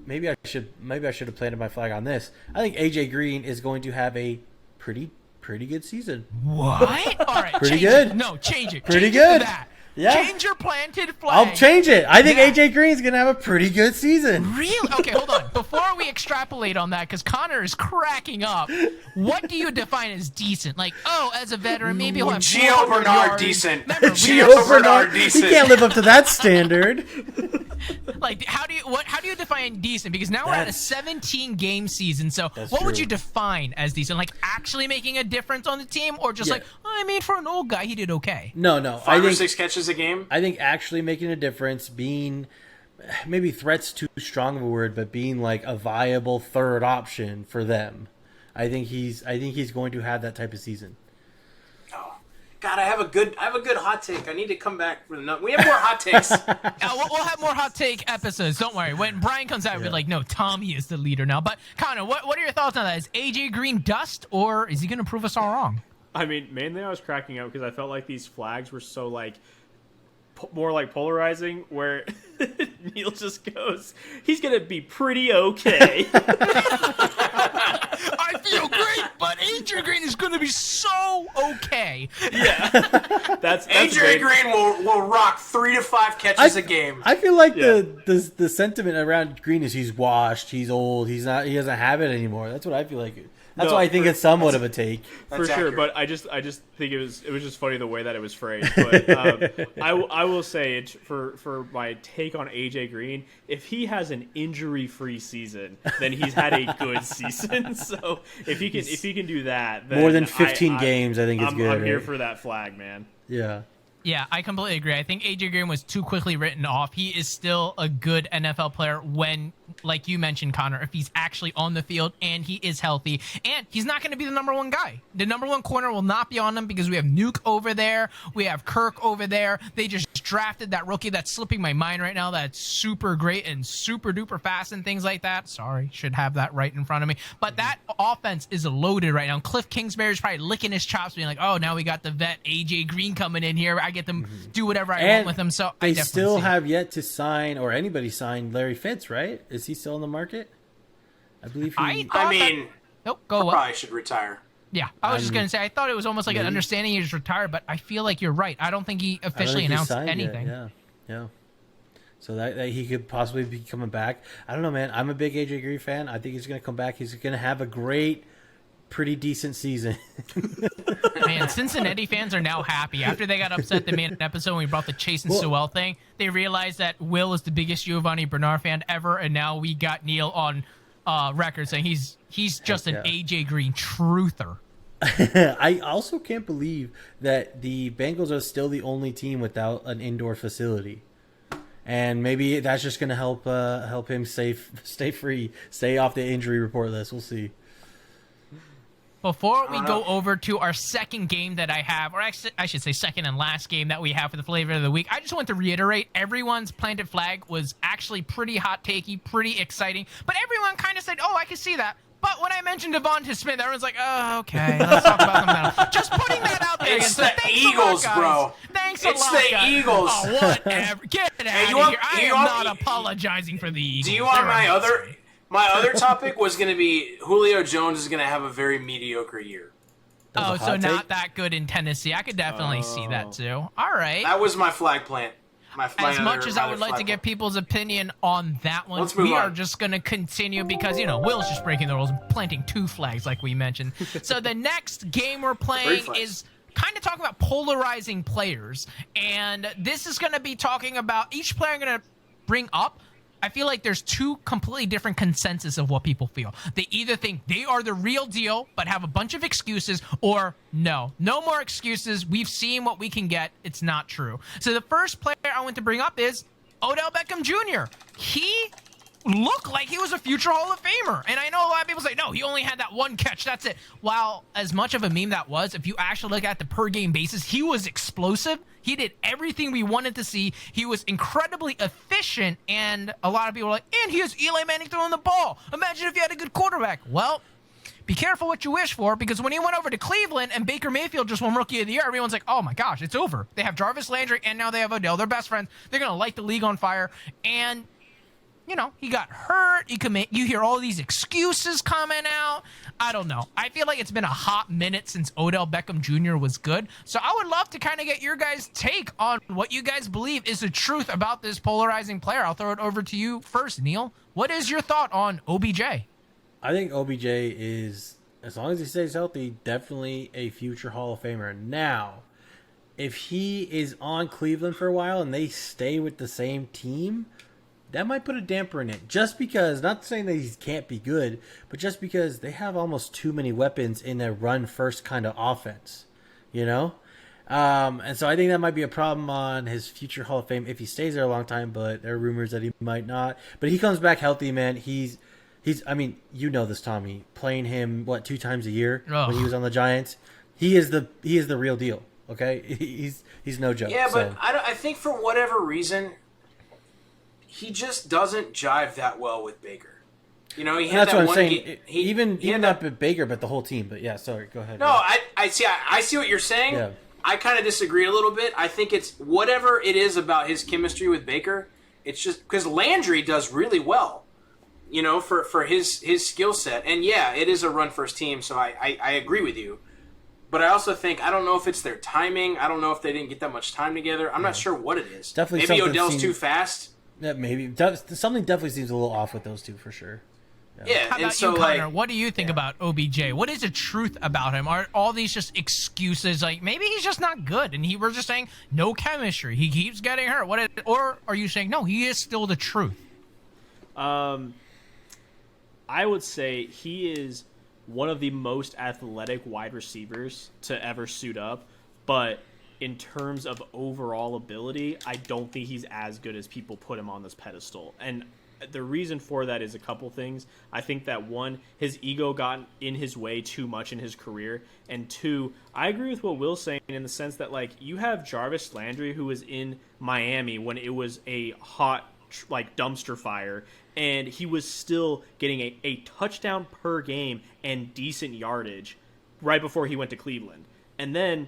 maybe I should have planted my flag on this. I think AJ Green is going to have a pretty good season. What? All right, Pretty change good. It. No, change it. Pretty Change good. It to that. Yeah. Change your planted flag. I'll change it. I think Yeah. AJ Green's going to have a pretty good season. Really? Okay, hold on. Before we extrapolate on that, because Connor is cracking up, what do you define as decent? Like, oh, as a veteran, maybe he'll have Gio 400 Bernard yards. decent. Remember, Gio Bernard He decent. can't live up to that standard. like, how do you define decent? Because now we're at a 17-game season. So, That's what would true. you define as decent? Like, actually making a difference on the team, or just Yeah. like, oh, I mean, for an old guy, he did okay. No. 5 or 6 catches a game. I think actually making a difference, being maybe threat's too strong of a word, but being like a viable third option for them. I think he's going to have that type of season. Oh, God, I have a good hot take. I need to come back for the. We have more hot takes. We'll have more hot take episodes. Don't worry. When Brian comes out, we'll be like, no, Tommy is the leader now. But Connor, what are your thoughts on that? Is AJ Green dust, or is he going to prove us all wrong? I mean, mainly I was cracking up because I felt like these flags were so like more like polarizing, where Neal just goes, he's gonna be pretty okay. I feel great, but AJ Green is going to be so okay. That's AJ Green will rock 3 to 5 catches a game. I feel like the sentiment around Green is he's washed, he's old, he doesn't have it anymore. That's what I feel like. That's why I think it's somewhat of a take. for sure. accurate. But I just think it was just funny the way that it was phrased. But I will say it for my take on AJ Green. If he has an injury-free season, then he's had a good season. So if he he can do that, then more than 15 games, I think it's good. I'm here right? for that flag, man. Yeah. Yeah, I completely agree. I think AJ Green was too quickly written off. He is still a good NFL player when, like you mentioned, Connor, if he's actually on the field and he is healthy. And he's not going to be the number one guy. The number one corner will not be on him because we have Nuke over there. We have Kirk over there. They just drafted that rookie that's slipping my mind right now that's super great and super duper fast and things like that. Sorry, should have that right in front of me. But that offense is loaded right now. Cliff Kingsbury's probably licking his chops being like, oh, now we got the vet AJ Green coming in here. I get them do whatever I want with him. So they I definitely still see have yet to sign, or anybody sign, Larry Fitz, right? Is he still in the market? I believe he... I mean, nope, go on. probably should retire. Yeah, I was just going to say, I thought it was almost like an understanding he just retired, but I feel like you're right. I don't think he officially announced anything. Yeah. So that he could possibly be coming back. I don't know, man. I'm a big AJ Green fan. I think he's going to come back. He's going to have a great, pretty decent season. Man, Cincinnati fans are now happy. After they got upset they made an episode when we brought the Chase and Sewell thing, they realized that Will is the biggest Giovanni Bernard fan ever, and now we got Neal on record saying he's just an AJ Green truther. I also can't believe that the Bengals are still the only team without an indoor facility. And maybe that's just going to help him stay free, stay off the injury report list. We'll see. Before we go over to our second game that I have, or actually, I should say second and last game that we have for the flavor of the week, I just want to reiterate everyone's planted flag was actually pretty hot takey, pretty exciting, but everyone kind of said, oh, I can see that. But when I mentioned Devonta Smith, everyone's like, oh, okay, let's talk about something else. Just putting that out there. It's the Eagles, bro. Thanks a lot, It's the Eagles. Oh, whatever. Get out of here. I am not apologizing for the Eagles. Do you want my other... My other topic was going to be Julio Jones is going to have a very mediocre year. Oh, so not that good in Tennessee. I could definitely see that too. All right. That was my flag plant. As much as I would like to get people's opinion on that one, we are just going to continue because, Will's just breaking the rules and planting two flags like we mentioned. So the next game we're playing is kind of talking about polarizing players. And this is going to be talking about each player I'm going to bring up. I feel like there's two completely different consensus of what people feel. They either think they are the real deal, but have a bunch of excuses, or no more excuses. We've seen what we can get. It's not true. So the first player I want to bring up is Odell Beckham Jr. He looked like he was a future Hall of Famer. And I know a lot of people say, no, he only had that one catch. That's it. While as much of a meme that was, if you actually look at the per game basis, he was explosive. He did everything we wanted to see. He was incredibly efficient. And a lot of people are like, and he has Eli Manning throwing the ball. Imagine if you had a good quarterback. Well, be careful what you wish for, because when he went over to Cleveland and Baker Mayfield just won Rookie of the Year, everyone's like, oh my gosh, it's over. They have Jarvis Landry and now they have Odell. They're best friends. They're going to light the league on fire. And he got hurt. You hear all these excuses coming out. I don't know. I feel like it's been a hot minute since Odell Beckham Jr. was good. So I would love to kind of get your guys' take on what you guys believe is the truth about this polarizing player. I'll throw it over to you first, Neal. What is your thought on OBJ? I think OBJ is, as long as he stays healthy, definitely a future Hall of Famer. Now, if he is on Cleveland for a while and they stay with the same team, that might put a damper in it. Just because, not saying that he can't be good, but just because they have almost too many weapons in a run-first kind of offense, And so I think that might be a problem on his future Hall of Fame if he stays there a long time, but there are rumors that he might not. But he comes back healthy, man. He's I mean, you know this, Tommy. Playing him, 2 times a year when he was on the Giants? He is the real deal, okay? He's no joke. Yeah, but I think for whatever reason, he just doesn't jive that well with Baker. He had that's that what I'm one saying. Even not Baker, but the whole team. But yeah, sorry, go ahead. No, I see what you're saying. Yeah. I kind of disagree a little bit. I think it's whatever it is about his chemistry with Baker. It's just because Landry does really well, for his skill set. And yeah, it is a run first team, so I agree with you. But I also think, I don't know if it's their timing. I don't know if they didn't get that much time together. I'm not sure what it is. Definitely maybe Odell's too fast. Yeah, maybe. Something definitely seems a little off with those two for sure. Yeah, How about you, Connor? What do you think about OBJ? What is the truth about him? Are all these just excuses? Like, maybe he's just not good, and we're just saying no chemistry. He keeps getting hurt. Or are you saying, no, he is still the truth? I would say he is one of the most athletic wide receivers to ever suit up, but in terms of overall ability, I don't think he's as good as people put him on this pedestal. And the reason for that is a couple things. I think that one, his ego got in his way too much in his career, and two, I agree with what Will's saying in the sense that like you have Jarvis Landry who was in Miami when it was a hot like dumpster fire, and he was still getting a touchdown per game and decent yardage right before he went to Cleveland, and then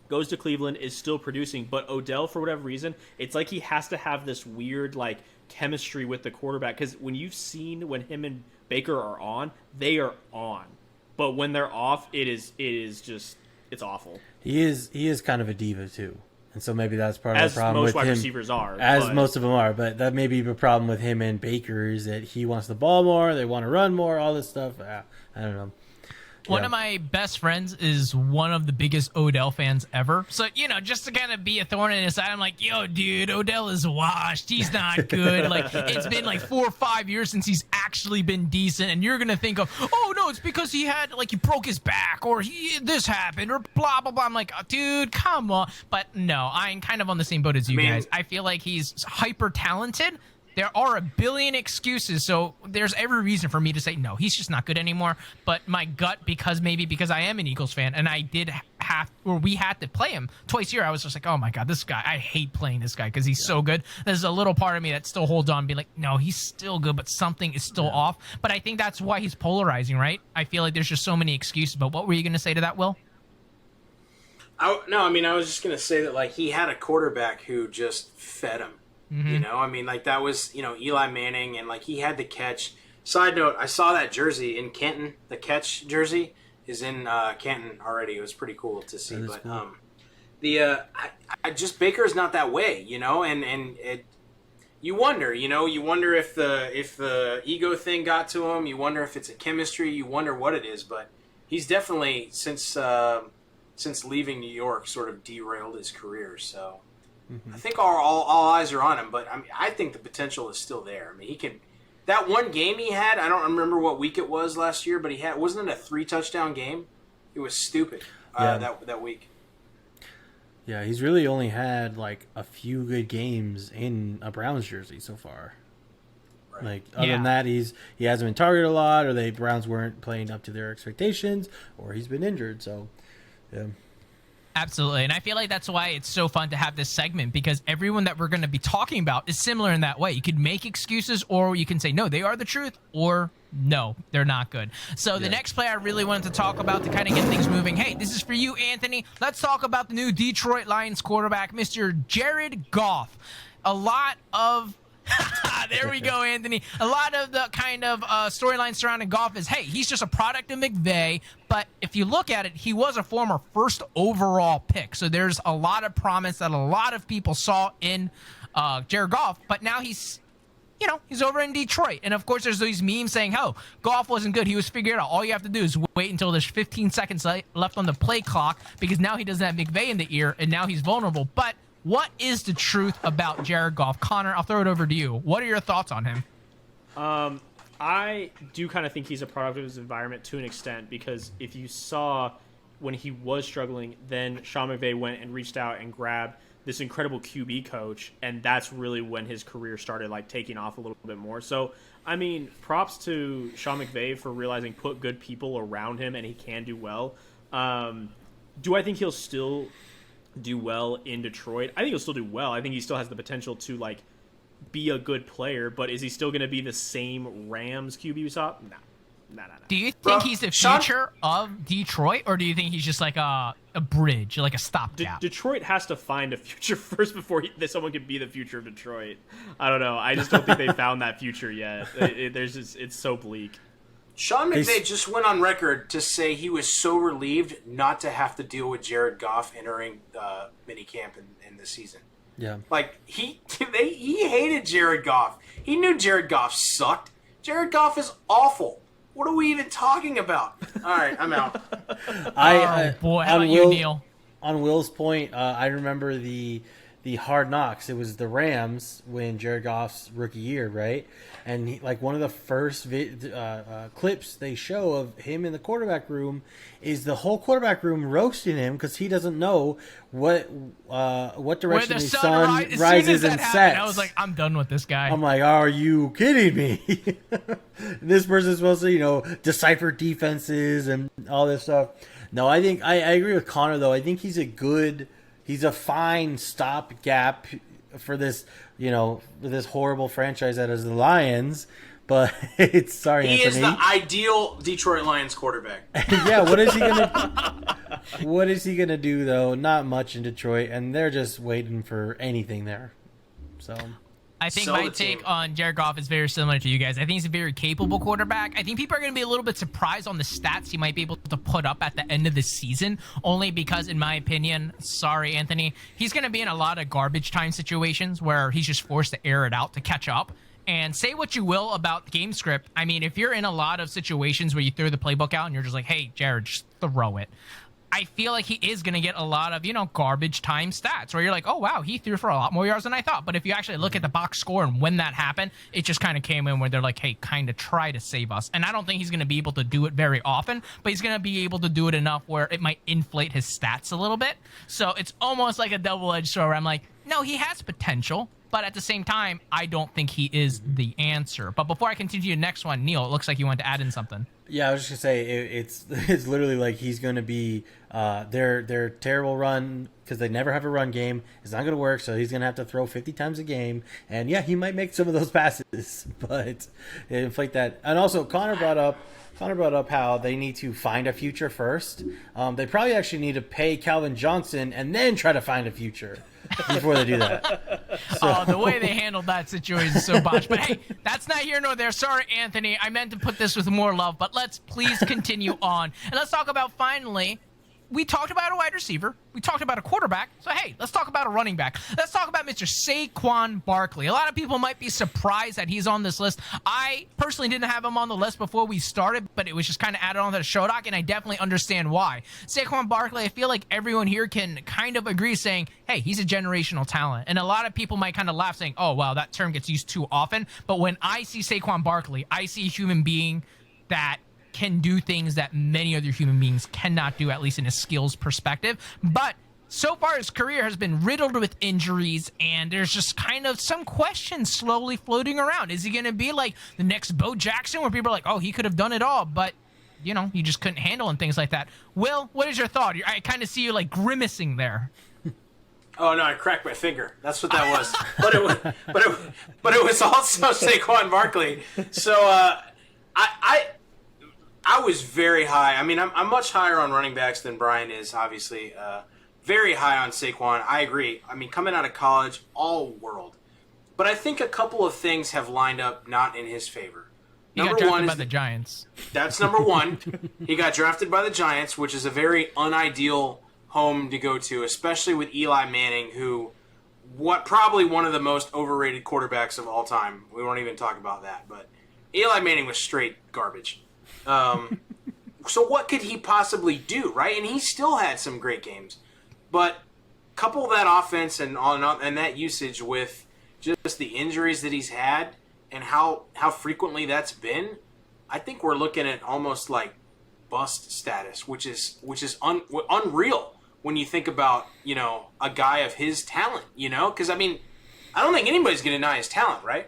goes to Cleveland, is still producing. But Odell, for whatever reason, it's like he has to have this weird like chemistry with the quarterback, because when you've seen when him and Baker are on, they are on, but when they're off, it is just it's awful. He is kind of a diva too, and so maybe that's part of the problem with him. As most wide receivers are, most of them are, but that may be the problem with him and Baker is that he wants the ball more, they want to run more, all this stuff. I don't know. One of my best friends is one of the biggest Odell fans ever. So, just to kind of be a thorn in his side, I'm like, yo, dude, Odell is washed. He's not good. Like, it's been like 4 or 5 years since he's actually been decent. And you're going to think of, oh, no, it's because he broke his back or this happened or blah, blah, blah. I'm like, oh, dude, come on. But no, I'm kind of on the same boat as you guys. I feel like he's hyper talented. There are a billion excuses, so there's every reason for me to say, no, he's just not good anymore. But my gut, because I am an Eagles fan, and we had to play him twice a year, I was just like, oh my God, this guy, I hate playing this guy because he's so good. There's a little part of me that still holds on, being like, no, he's still good, but something is still off. But I think that's why he's polarizing, right? I feel like there's just so many excuses. But what were you going to say to that, Will? I was just going to say that, like, he had a quarterback who just fed him. Mm-hmm. That was, Eli Manning, and like he had the catch. Side note, I saw that jersey in Canton. The catch jersey is in Canton already. It was pretty cool to see. But cool. Baker's not that way, and you wonder if the ego thing got to him. You wonder if it's a chemistry. You wonder what it is. But he's definitely since leaving New York sort of derailed his career. So. I think all eyes are on him, but I think the potential is still there. He can. That one game he had, I don't remember what week it was last year, but wasn't it a 3-touchdown game? It was stupid that week. Yeah, he's really only had like a few good games in a Browns jersey so far. Right. Like other than that, he hasn't been targeted a lot, or the Browns weren't playing up to their expectations, or he's been injured. So, yeah. Absolutely. And I feel like that's why it's so fun to have this segment, because everyone that we're going to be talking about is similar in that way. You could make excuses, or you can say, no, they are the truth, or no, they're not good. So the next player I really wanted to talk about to kind of get things moving. Hey, this is for you, Anthony. Let's talk about the new Detroit Lions quarterback, Mr. Jared Goff. A lot of there we go, Anthony. A lot of the kind of storyline surrounding Goff is, hey, he's just a product of McVay. But if you look at it, he was a former first overall pick. So there's a lot of promise that a lot of people saw in Jared Goff. But now he's over in Detroit. And, of course, there's these memes saying, oh, Goff wasn't good. He was figured out. All you have to do is wait until there's 15 seconds left on the play clock, because now he doesn't have McVay in the ear, and now he's vulnerable. But what is the truth about Jared Goff? Connor, I'll throw it over to you. What are your thoughts on him? I do kind of think he's a product of his environment to an extent, because if you saw when he was struggling, then Sean McVay went and reached out and grabbed this incredible QB coach, and that's really when his career started taking off a little bit more. So, props to Sean McVay for realizing put good people around him and he can do well. Do I think he'll still do well in Detroit? I think he'll still do well. I think he still has the potential to be a good player, but is he still going to be the same Rams QB we saw? No. Do you think he's the future of Detroit, or do you think he's just like a bridge, like a stopgap? Detroit has to find a future first before someone can be the future of Detroit. I don't know. I just don't think they found that future yet. It's so bleak. Sean McVay just went on record to say he was so relieved not to have to deal with Jared Goff entering minicamp in the season. Yeah. He hated Jared Goff. He knew Jared Goff sucked. Jared Goff is awful. What are we even talking about? All right, I'm out. Boy, how about you, Neal? On Will's point, I remember the Hard Knocks. It was the Rams when Jared Goff's rookie year, right? And like one of the first clips they show of him in the quarterback room is the whole quarterback room roasting him because he doesn't know what direction the sun rises and sets. I was like, I'm done with this guy. I'm like, are you kidding me? This person's supposed to, decipher defenses and all this stuff. No, I think I agree with Connor though. I think he's a fine stopgap for this, for this horrible franchise that is the Lions. But it's sorry, he Anthony. is the ideal Detroit Lions quarterback. Yeah, what is he gonna do though? Not much in Detroit, and they're just waiting for anything there. So I think my take on Jared Goff is very similar to you guys. I think he's a very capable quarterback. I think people are going to be a little bit surprised on the stats he might be able to put up at the end of the season, only because, in my opinion, sorry, Anthony, he's going to be in a lot of garbage time situations where he's just forced to air it out to catch up. And say what you will about the game script. I mean, if you're in a lot of situations where you throw the playbook out and you're just like, hey, Jared, just throw it. I feel like he is going to get a lot of, garbage time stats where you're like, oh, wow, he threw for a lot more yards than I thought. But if you actually look at the box score and when that happened, it just kind of came in where they're like, hey, kind of try to save us. And I don't think he's going to be able to do it very often, but he's going to be able to do it enough where it might inflate his stats a little bit. So it's almost like a double-edged sword where I'm like, no, he has potential. But at the same time, I don't think he is the answer. But before I continue to the next one, Neal, it looks like you wanted to add in something. Yeah, I was just gonna say it's literally like he's gonna be their terrible run because they never have a run game. It's not gonna work, so he's gonna have to throw 50 times a game. And yeah, he might make some of those passes, but inflate that. And also, Connor brought up how they need to find a future first. They probably actually need to pay Calvin Johnson and then try to find a future before they do that. So. The way they handled that situation is so botched. But hey, that's not here nor there. Sorry, Anthony. I meant to put this with more love, but let's please continue on. And let's talk about, finally, we talked about a wide receiver. We talked about a quarterback. So, hey, let's talk about a running back. Let's talk about Mr. Saquon Barkley. A lot of people might be surprised that he's on this list. I personally didn't have him on the list before we started, but it was just kind of added on to the show doc, and I definitely understand why. Saquon Barkley, I feel like everyone here can kind of agree saying, hey, he's a generational talent. And a lot of people might kind of laugh saying, oh, wow, that term gets used too often. But when I see Saquon Barkley, I see a human being that can do things that many other human beings cannot do, at least in a skills perspective. But so far his career has been riddled with injuries, and there's just kind of some questions slowly floating around. Is he going to be like the next Bo Jackson, where people are like, oh, he could have done it all, but he just couldn't handle and things like that? Will, what is your thought? I kind of see you like grimacing there. Oh no! I cracked my finger. That's what that was. but it was also Saquon Barkley. So I was very high. I mean, I'm much higher on running backs than Brian is, obviously. Very high on Saquon. I agree. I mean, coming out of college, all world. But I think a couple of things have lined up not in his favor. He got drafted by the Giants. That's number one. He got drafted by the Giants, which is a very unideal home to go to, especially with Eli Manning, who probably one of the most overrated quarterbacks of all time. We won't even talk about that. But Eli Manning was straight garbage. So what could he possibly do, right? And he still had some great games. But couple that offense and that usage with just the injuries that he's had and how frequently that's been, I think we're looking at almost like bust status, which is unreal when you think about, a guy of his talent, because I mean, I don't think anybody's going to deny his talent, right?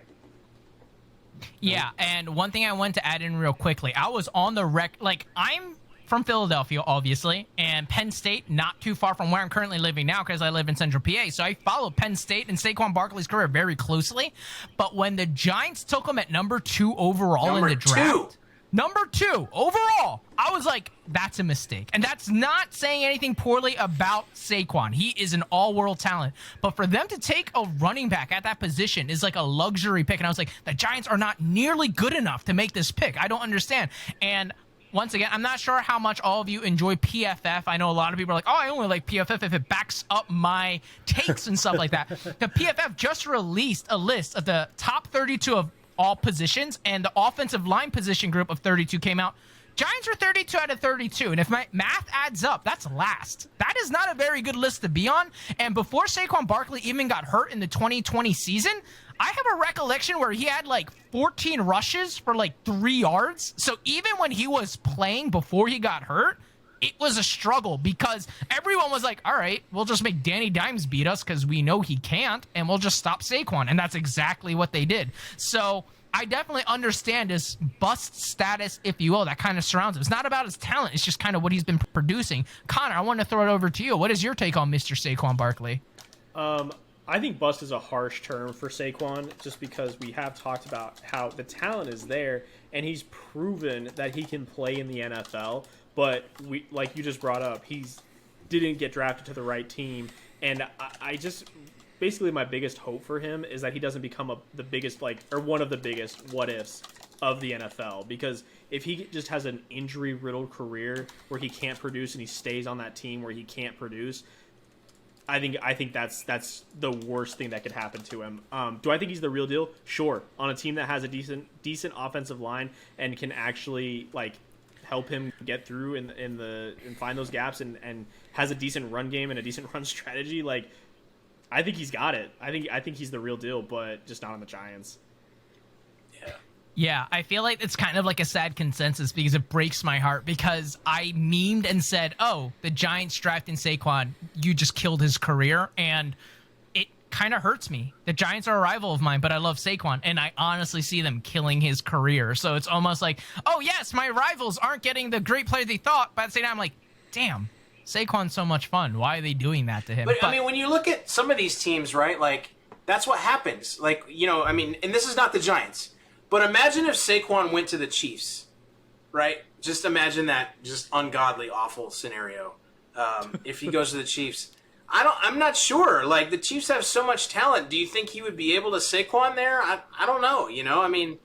Yeah, and one thing I want to add in real quickly, I was on the I'm from Philadelphia, obviously, and Penn State, not too far from where I'm currently living now because I live in Central PA, so I follow Penn State and Saquon Barkley's career very closely. But when the Giants took him at number 2 overall in the draft, number 2 overall, I was like, that's a mistake. And that's not saying anything poorly about Saquon. He is an all-world talent. But for them to take a running back at that position is like a luxury pick. And I was like, the Giants are not nearly good enough to make this pick. I don't understand. And once again, I'm not sure how much all of you enjoy PFF. I know a lot of people are like, oh, I only like PFF if it backs up my takes and stuff like that. The PFF just released a list of the top 32 of all positions, and the offensive line position group of 32 came out. Giants are 32 out of 32, and if my math adds up, that's last. That is not a very good list to be on. And before Saquon Barkley even got hurt in the 2020 season, I have a recollection where he had like 14 rushes for like 3 yards. So even when he was playing before he got hurt, it was a struggle because everyone was like, all right, we'll just make Danny Dimes beat us because we know he can't, and we'll just stop Saquon. And that's exactly what they did. So I definitely understand his bust status, if you will, that kind of surrounds him. It's not about his talent. It's just kind of what he's been producing. Connor, I want to throw it over to you. What is your take on Mr. Saquon Barkley? I think bust is a harsh term for Saquon just because we have talked about how the talent is there and he's proven that he can play in the NFL. But we, like you just brought up, didn't get drafted to the right team. And I just... Basically, my biggest hope for him is that he doesn't become the biggest, or one of the biggest what-ifs of the NFL. Because if he just has an injury-riddled career where he can't produce and he stays on that team where he can't produce, I think that's the worst thing that could happen to him. Do I think he's the real deal? Sure. On a team that has a decent offensive line and can actually help him get through and find those gaps and has a decent run game and a decent run strategy, I think he's got it. I think he's the real deal, but just not on the Giants. Yeah, I feel like it's kind of like a sad consensus because it breaks my heart because I memed and said, oh, the Giants drafting Saquon, you just killed his career, and it kind of hurts me. The Giants are a rival of mine, but I love Saquon, and I honestly see them killing his career. So it's almost like, oh, yes, my rivals aren't getting the great player they thought, but at the same time, I'm like, damn. Saquon's so much fun. Why are they doing that to him? But I mean, when you look at some of these teams, right, that's what happens. And this is not the Giants, but imagine if Saquon went to the Chiefs, right? Just imagine that just ungodly, awful scenario. If he goes to the Chiefs. I'm not sure. The Chiefs have so much talent. Do you think he would be able to Saquon there? I don't know, I mean,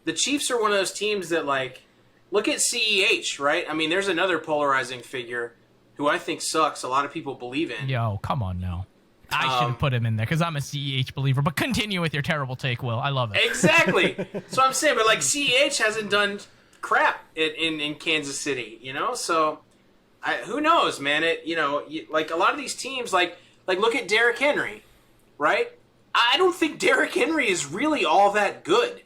the Chiefs are one of those teams that, look at CEH, right? I mean, there's another polarizing figure who I think sucks. A lot of people believe in. Yo, come on now. I should have put him in there because I'm a CEH believer. But continue with your terrible take, Will. I love it. Exactly. So I'm saying, but CEH hasn't done crap in Kansas City, So who knows, man? A lot of these teams, look at Derrick Henry, right? I don't think Derrick Henry is really all that good.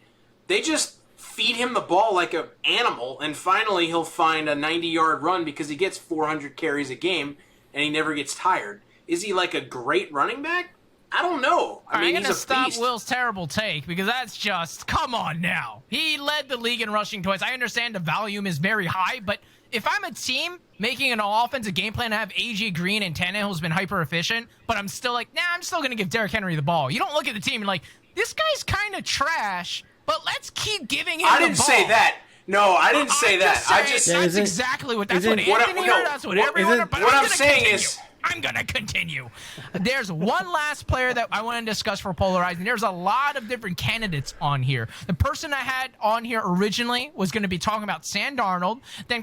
They just feed him the ball like an animal, and finally he'll find a 90-yard run because he gets 400 carries a game, and he never gets tired. Is he a great running back? I don't know. I mean, I'm going to stop beast. Will's terrible take because that's just, come on now. He led the league in rushing twice. I understand the volume is very high, but if I'm a team making an offensive game plan to have A.J. Green and Tannehill's been hyper efficient, but I'm still I'm still going to give Derrick Henry the ball. You don't look at the team and this guy's kind of trash, but let's keep giving him the ball. I didn't say that. No, I didn't say that. That's exactly what Anthony heard. That's what everyone heard. But what I'm saying is, I'm going to continue. There's one last player that I want to discuss for polarizing. There's a lot of different candidates on here. The person I had on here originally was going to be talking about Sam Darnold. Then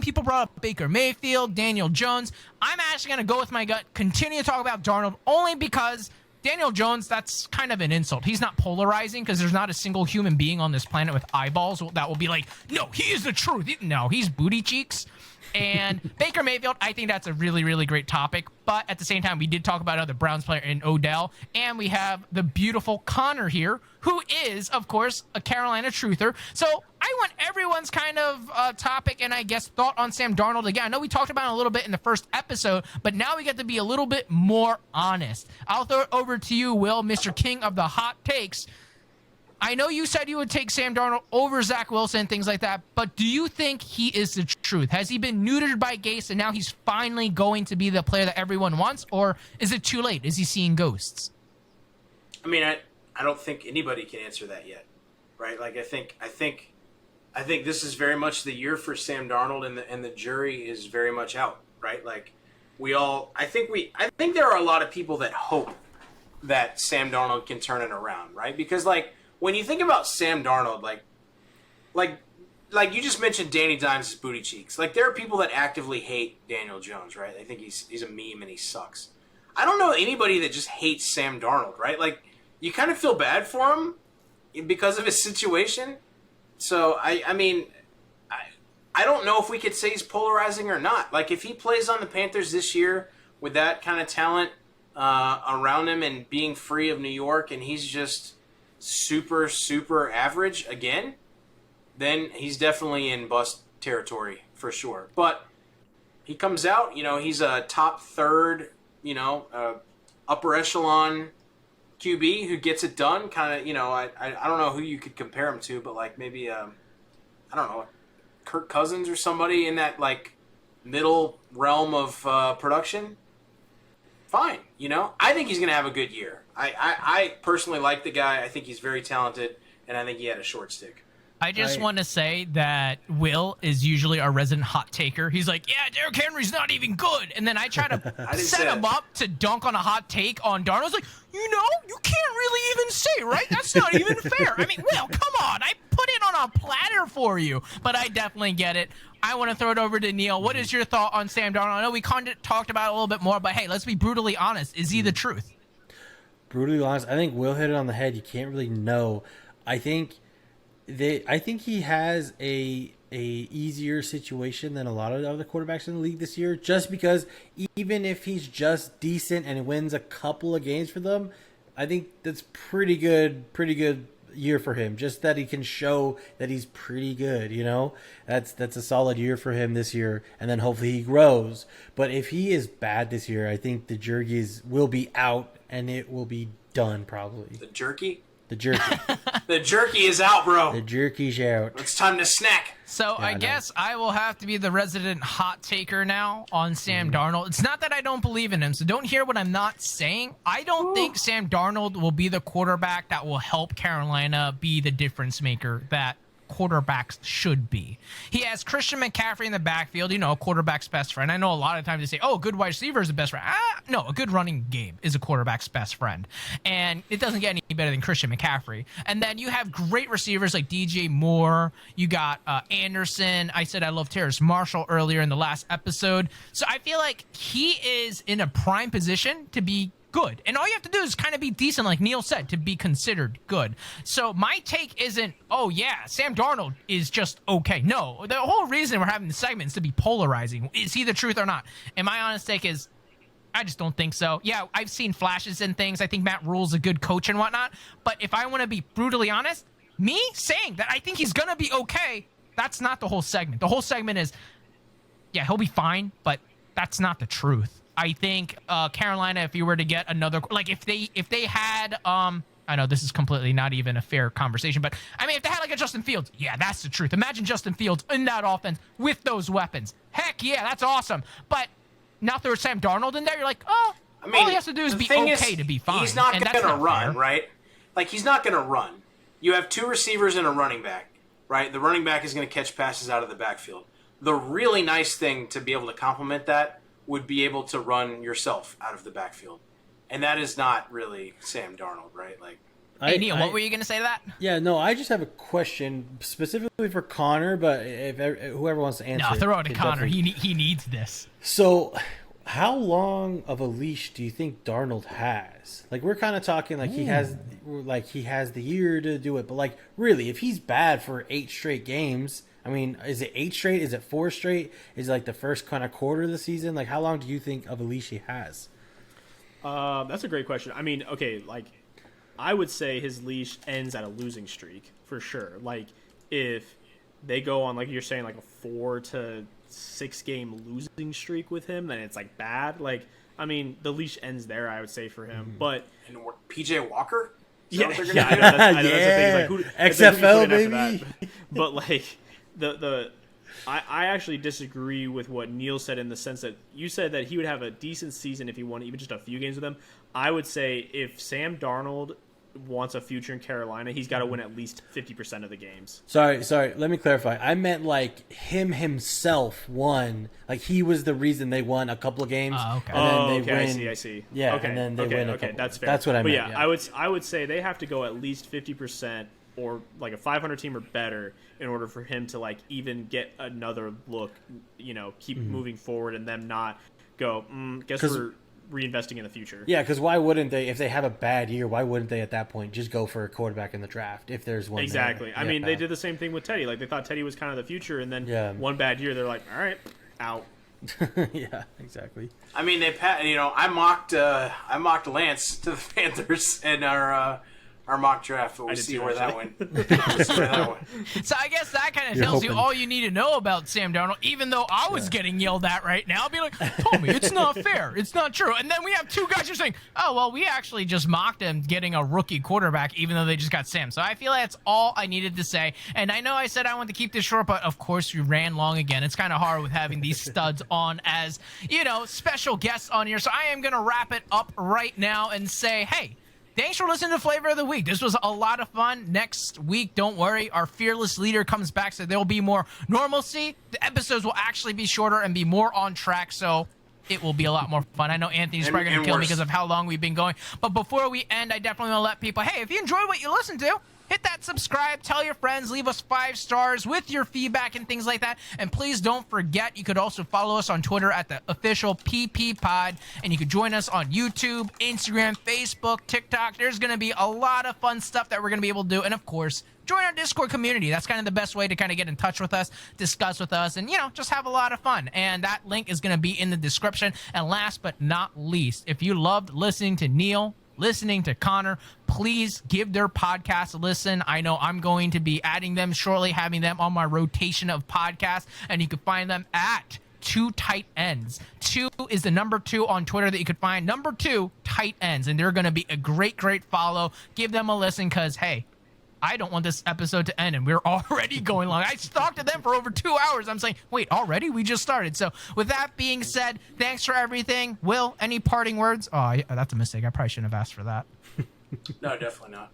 people brought up Baker Mayfield, Daniel Jones. I'm actually going to go with my gut, continue to talk about Darnold only because Daniel Jones, that's kind of an insult. He's not polarizing because there's not a single human being on this planet with eyeballs that will be like, no, he is the truth. No, he's booty cheeks. And Baker Mayfield, I think that's a really, really great topic. But at the same time, we did talk about another Browns player in Odell. And we have the beautiful Connor here, who is, of course, a Carolina truther. So I want everyone's kind of topic and I guess thought on Sam Darnold again. I know we talked about it a little bit in the first episode, but now we get to be a little bit more honest. I'll throw it over to you, Will, Mr. King of the hot takes. I know you said you would take Sam Darnold over Zach Wilson, things like that, but do you think he is the truth? Has he been neutered by Gase and now he's finally going to be the player that everyone wants, or is it too late? Is he seeing ghosts? I mean, I don't think anybody can answer that yet, right? I think this is very much the year for Sam Darnold, and the jury is very much out, right? I think there are a lot of people that hope that Sam Darnold can turn it around, right? Because when you think about Sam Darnold, like you just mentioned Danny Dimes' booty cheeks. There are people that actively hate Daniel Jones, right? They think he's a meme and he sucks. I don't know anybody that just hates Sam Darnold, right? You kind of feel bad for him because of his situation. So, I mean, I don't know if we could say he's polarizing or not. Like, if he plays on the Panthers this year with that kind of talent around him and being free of New York, and he's just super, super average again, then he's definitely in bust territory for sure. But he comes out, he's a top third, upper echelon QB who gets it done. Kind of, I don't know who you could compare him to, but like maybe, I don't know, Kirk Cousins or somebody in that like middle realm of production. Fine, I think he's going to have a good year. I personally like the guy. I think he's very talented, and I think he had a short stick. I just want to say that Will is usually our resident hot taker. He's like, yeah, Derrick Henry's not even good. And then I try to set him up to dunk on a hot take on Darnold. I was like, you can't really even say, right? That's not even fair. I mean, Will, come on. I put it on a platter for you. But I definitely get it. I want to throw it over to Neal. What is your thought on Sam Darnold? I know we kind of talked about it a little bit more, but hey, let's be brutally honest. Is he the truth? Brutally honest, I think Will hit it on the head. You can't really know. I think he has a easier situation than a lot of the other quarterbacks in the league this year, just because even if he's just decent and wins a couple of games for them, I think that's pretty good year for him. Just that he can show that he's pretty good, that's a solid year for him this year, and then hopefully he grows. But if he is bad this year, I think the jerkies will be out and it will be done probably. The jerky? The jerky. The jerky is out, bro. The jerky's out. It's time to snack. So I guess I will have to be the resident hot taker now on Sam Darnold. It's not that I don't believe in him, so don't hear what I'm not saying. I don't think Sam Darnold will be the quarterback that will help Carolina be the difference maker that quarterbacks should be. He has Christian McCaffrey in the backfield, a quarterback's best friend. I know a lot of times they say, oh, a good wide receiver is the best friend. No, a good running game is a quarterback's best friend. And it doesn't get any better than Christian McCaffrey. And then you have great receivers like DJ Moore. You got Anderson. I said I love Terrace Marshall earlier in the last episode. So I feel like he is in a prime position to be good. And all you have to do is kind of be decent, like Neal said, to be considered good. So my take isn't, oh yeah, Sam Darnold is just okay. No, the whole reason we're having the segment is to be polarizing. Is he the truth or not? And my honest take is, I just don't think so. Yeah, I've seen flashes and things. I think Matt Rule's a good coach and whatnot. But if I want to be brutally honest, me saying that I think he's going to be okay, that's not the whole segment. The whole segment is, yeah, he'll be fine, but that's not the truth. I think Carolina, if you were to get another, like if they had, I know this is completely not even a fair conversation, but I mean, if they had like a Justin Fields, yeah, that's the truth. Imagine Justin Fields in that offense with those weapons. Heck yeah, that's awesome. But now there's Sam Darnold in there, you're like, oh, I mean, all he has to do is be okay to be fine. He's not going to run, right? Like, he's not going to run. You have two receivers and a running back, right? The running back is going to catch passes out of the backfield. The really nice thing to be able to complement that would be able to run yourself out of the backfield. And that is not really Sam Darnold, right? Like, hey, Neal, what were you going to say to that? Yeah, no, I just have a question specifically for Connor, but if whoever wants to answer. No, throw it to Connor. He needs this. So, how long of a leash do you think Darnold has? Like, we're kind of talking like he has the year to do it, but like really, if he's bad for 8 straight games, I mean, is it 8 straight? Is it 4 straight? Is it like the first kind of quarter of the season? Like, how long do you think of a leash he has? That's a great question. I mean, okay, like, I would say his leash ends at a losing streak for sure. Like, if they go on, like you're saying, like a 4 to 6 game losing streak with him, then it's like bad. Like, I mean, the leash ends there, I would say, for him. But and PJ Walker? Yeah, I know, that's the thing. Like, XFL, baby. But like I actually disagree with what Neal said in the sense that you said that he would have a decent season if he won even just a few games with them. I would say if Sam Darnold wants a future in Carolina, he's got to win at least 50% of the games. Sorry. Let me clarify. I meant like himself won. Like he was the reason they won a couple of games. Okay. And then they win. I see. Yeah, okay. and then they win a couple. That's fair. That's what I meant. But yeah, I would say they have to go at least 50% or like a 500 team or better in order for him to like even get another look, keep moving forward and them not go, guess we're reinvesting in the future. Yeah, because why wouldn't they, if they have a bad year, why wouldn't they at that point just go for a quarterback in the draft if there's one? Exactly. I mean, they did the same thing with Teddy. Like, they thought Teddy was kind of the future, and then one bad year, they're like, all right, out. Yeah, exactly. I mean, I mocked Lance to the Panthers in our mock draft, but we'll see where that went. So I guess that kind of tells you all you need to know about Sam Darnold, even though I was getting yelled at right now. I'll be like, Tommy, it's not fair. It's not true. And then we have two guys who are saying, oh, well, we actually just mocked him getting a rookie quarterback, even though they just got Sam. So I feel like that's all I needed to say. And I know I said I wanted to keep this short, but of course we ran long again. It's kind of hard with having these studs on as, special guests on here. So I am going to wrap it up right now and say, hey, thanks for listening to Flavor of the Week. This was a lot of fun. Next week, don't worry, our fearless leader comes back, so there will be more normalcy. The episodes will actually be shorter and be more on track, so it will be a lot more fun. I know Anthony's probably going to kill me because of how long we've been going. But before we end, I definitely want to let people, hey, if you enjoyed what you listened to, hit that subscribe, tell your friends, leave us 5 stars with your feedback and things like that. And please don't forget, you could also follow us on Twitter at the official PP Pod. And you could join us on YouTube, Instagram, Facebook, TikTok. There's going to be a lot of fun stuff that we're going to be able to do. And of course, join our Discord community. That's kind of the best way to kind of get in touch with us, discuss with us, and, just have a lot of fun. And that link is going to be in the description. And last but not least, if you loved listening to Neal, listening to Connor, please give their podcast a listen. I know I'm going to be adding them shortly, having them on my rotation of podcasts, and you can find them at 2 Tight Ends. 2 is the number 2 on Twitter that you could find. Number 2, Tight Ends, and they're going to be a great follow. Give them a listen because, hey, I don't want this episode to end, and we're already going long. I talked to them for over 2 hours. I'm saying, wait, already? We just started. So with that being said, thanks for everything. Will, any parting words? Oh, yeah, that's a mistake. I probably shouldn't have asked for that. No, definitely not.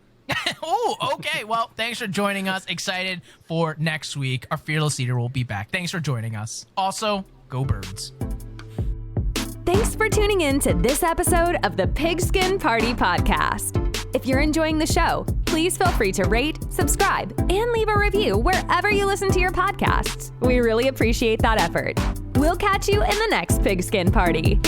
Oh, okay. Well, thanks for joining us. Excited for next week. Our fearless leader will be back. Thanks for joining us. Also, go Birds. Thanks for tuning in to this episode of the Pigskin Party Podcast. If you're enjoying the show, please feel free to rate, subscribe, and leave a review wherever you listen to your podcasts. We really appreciate that effort. We'll catch you in the next Pigskin Party.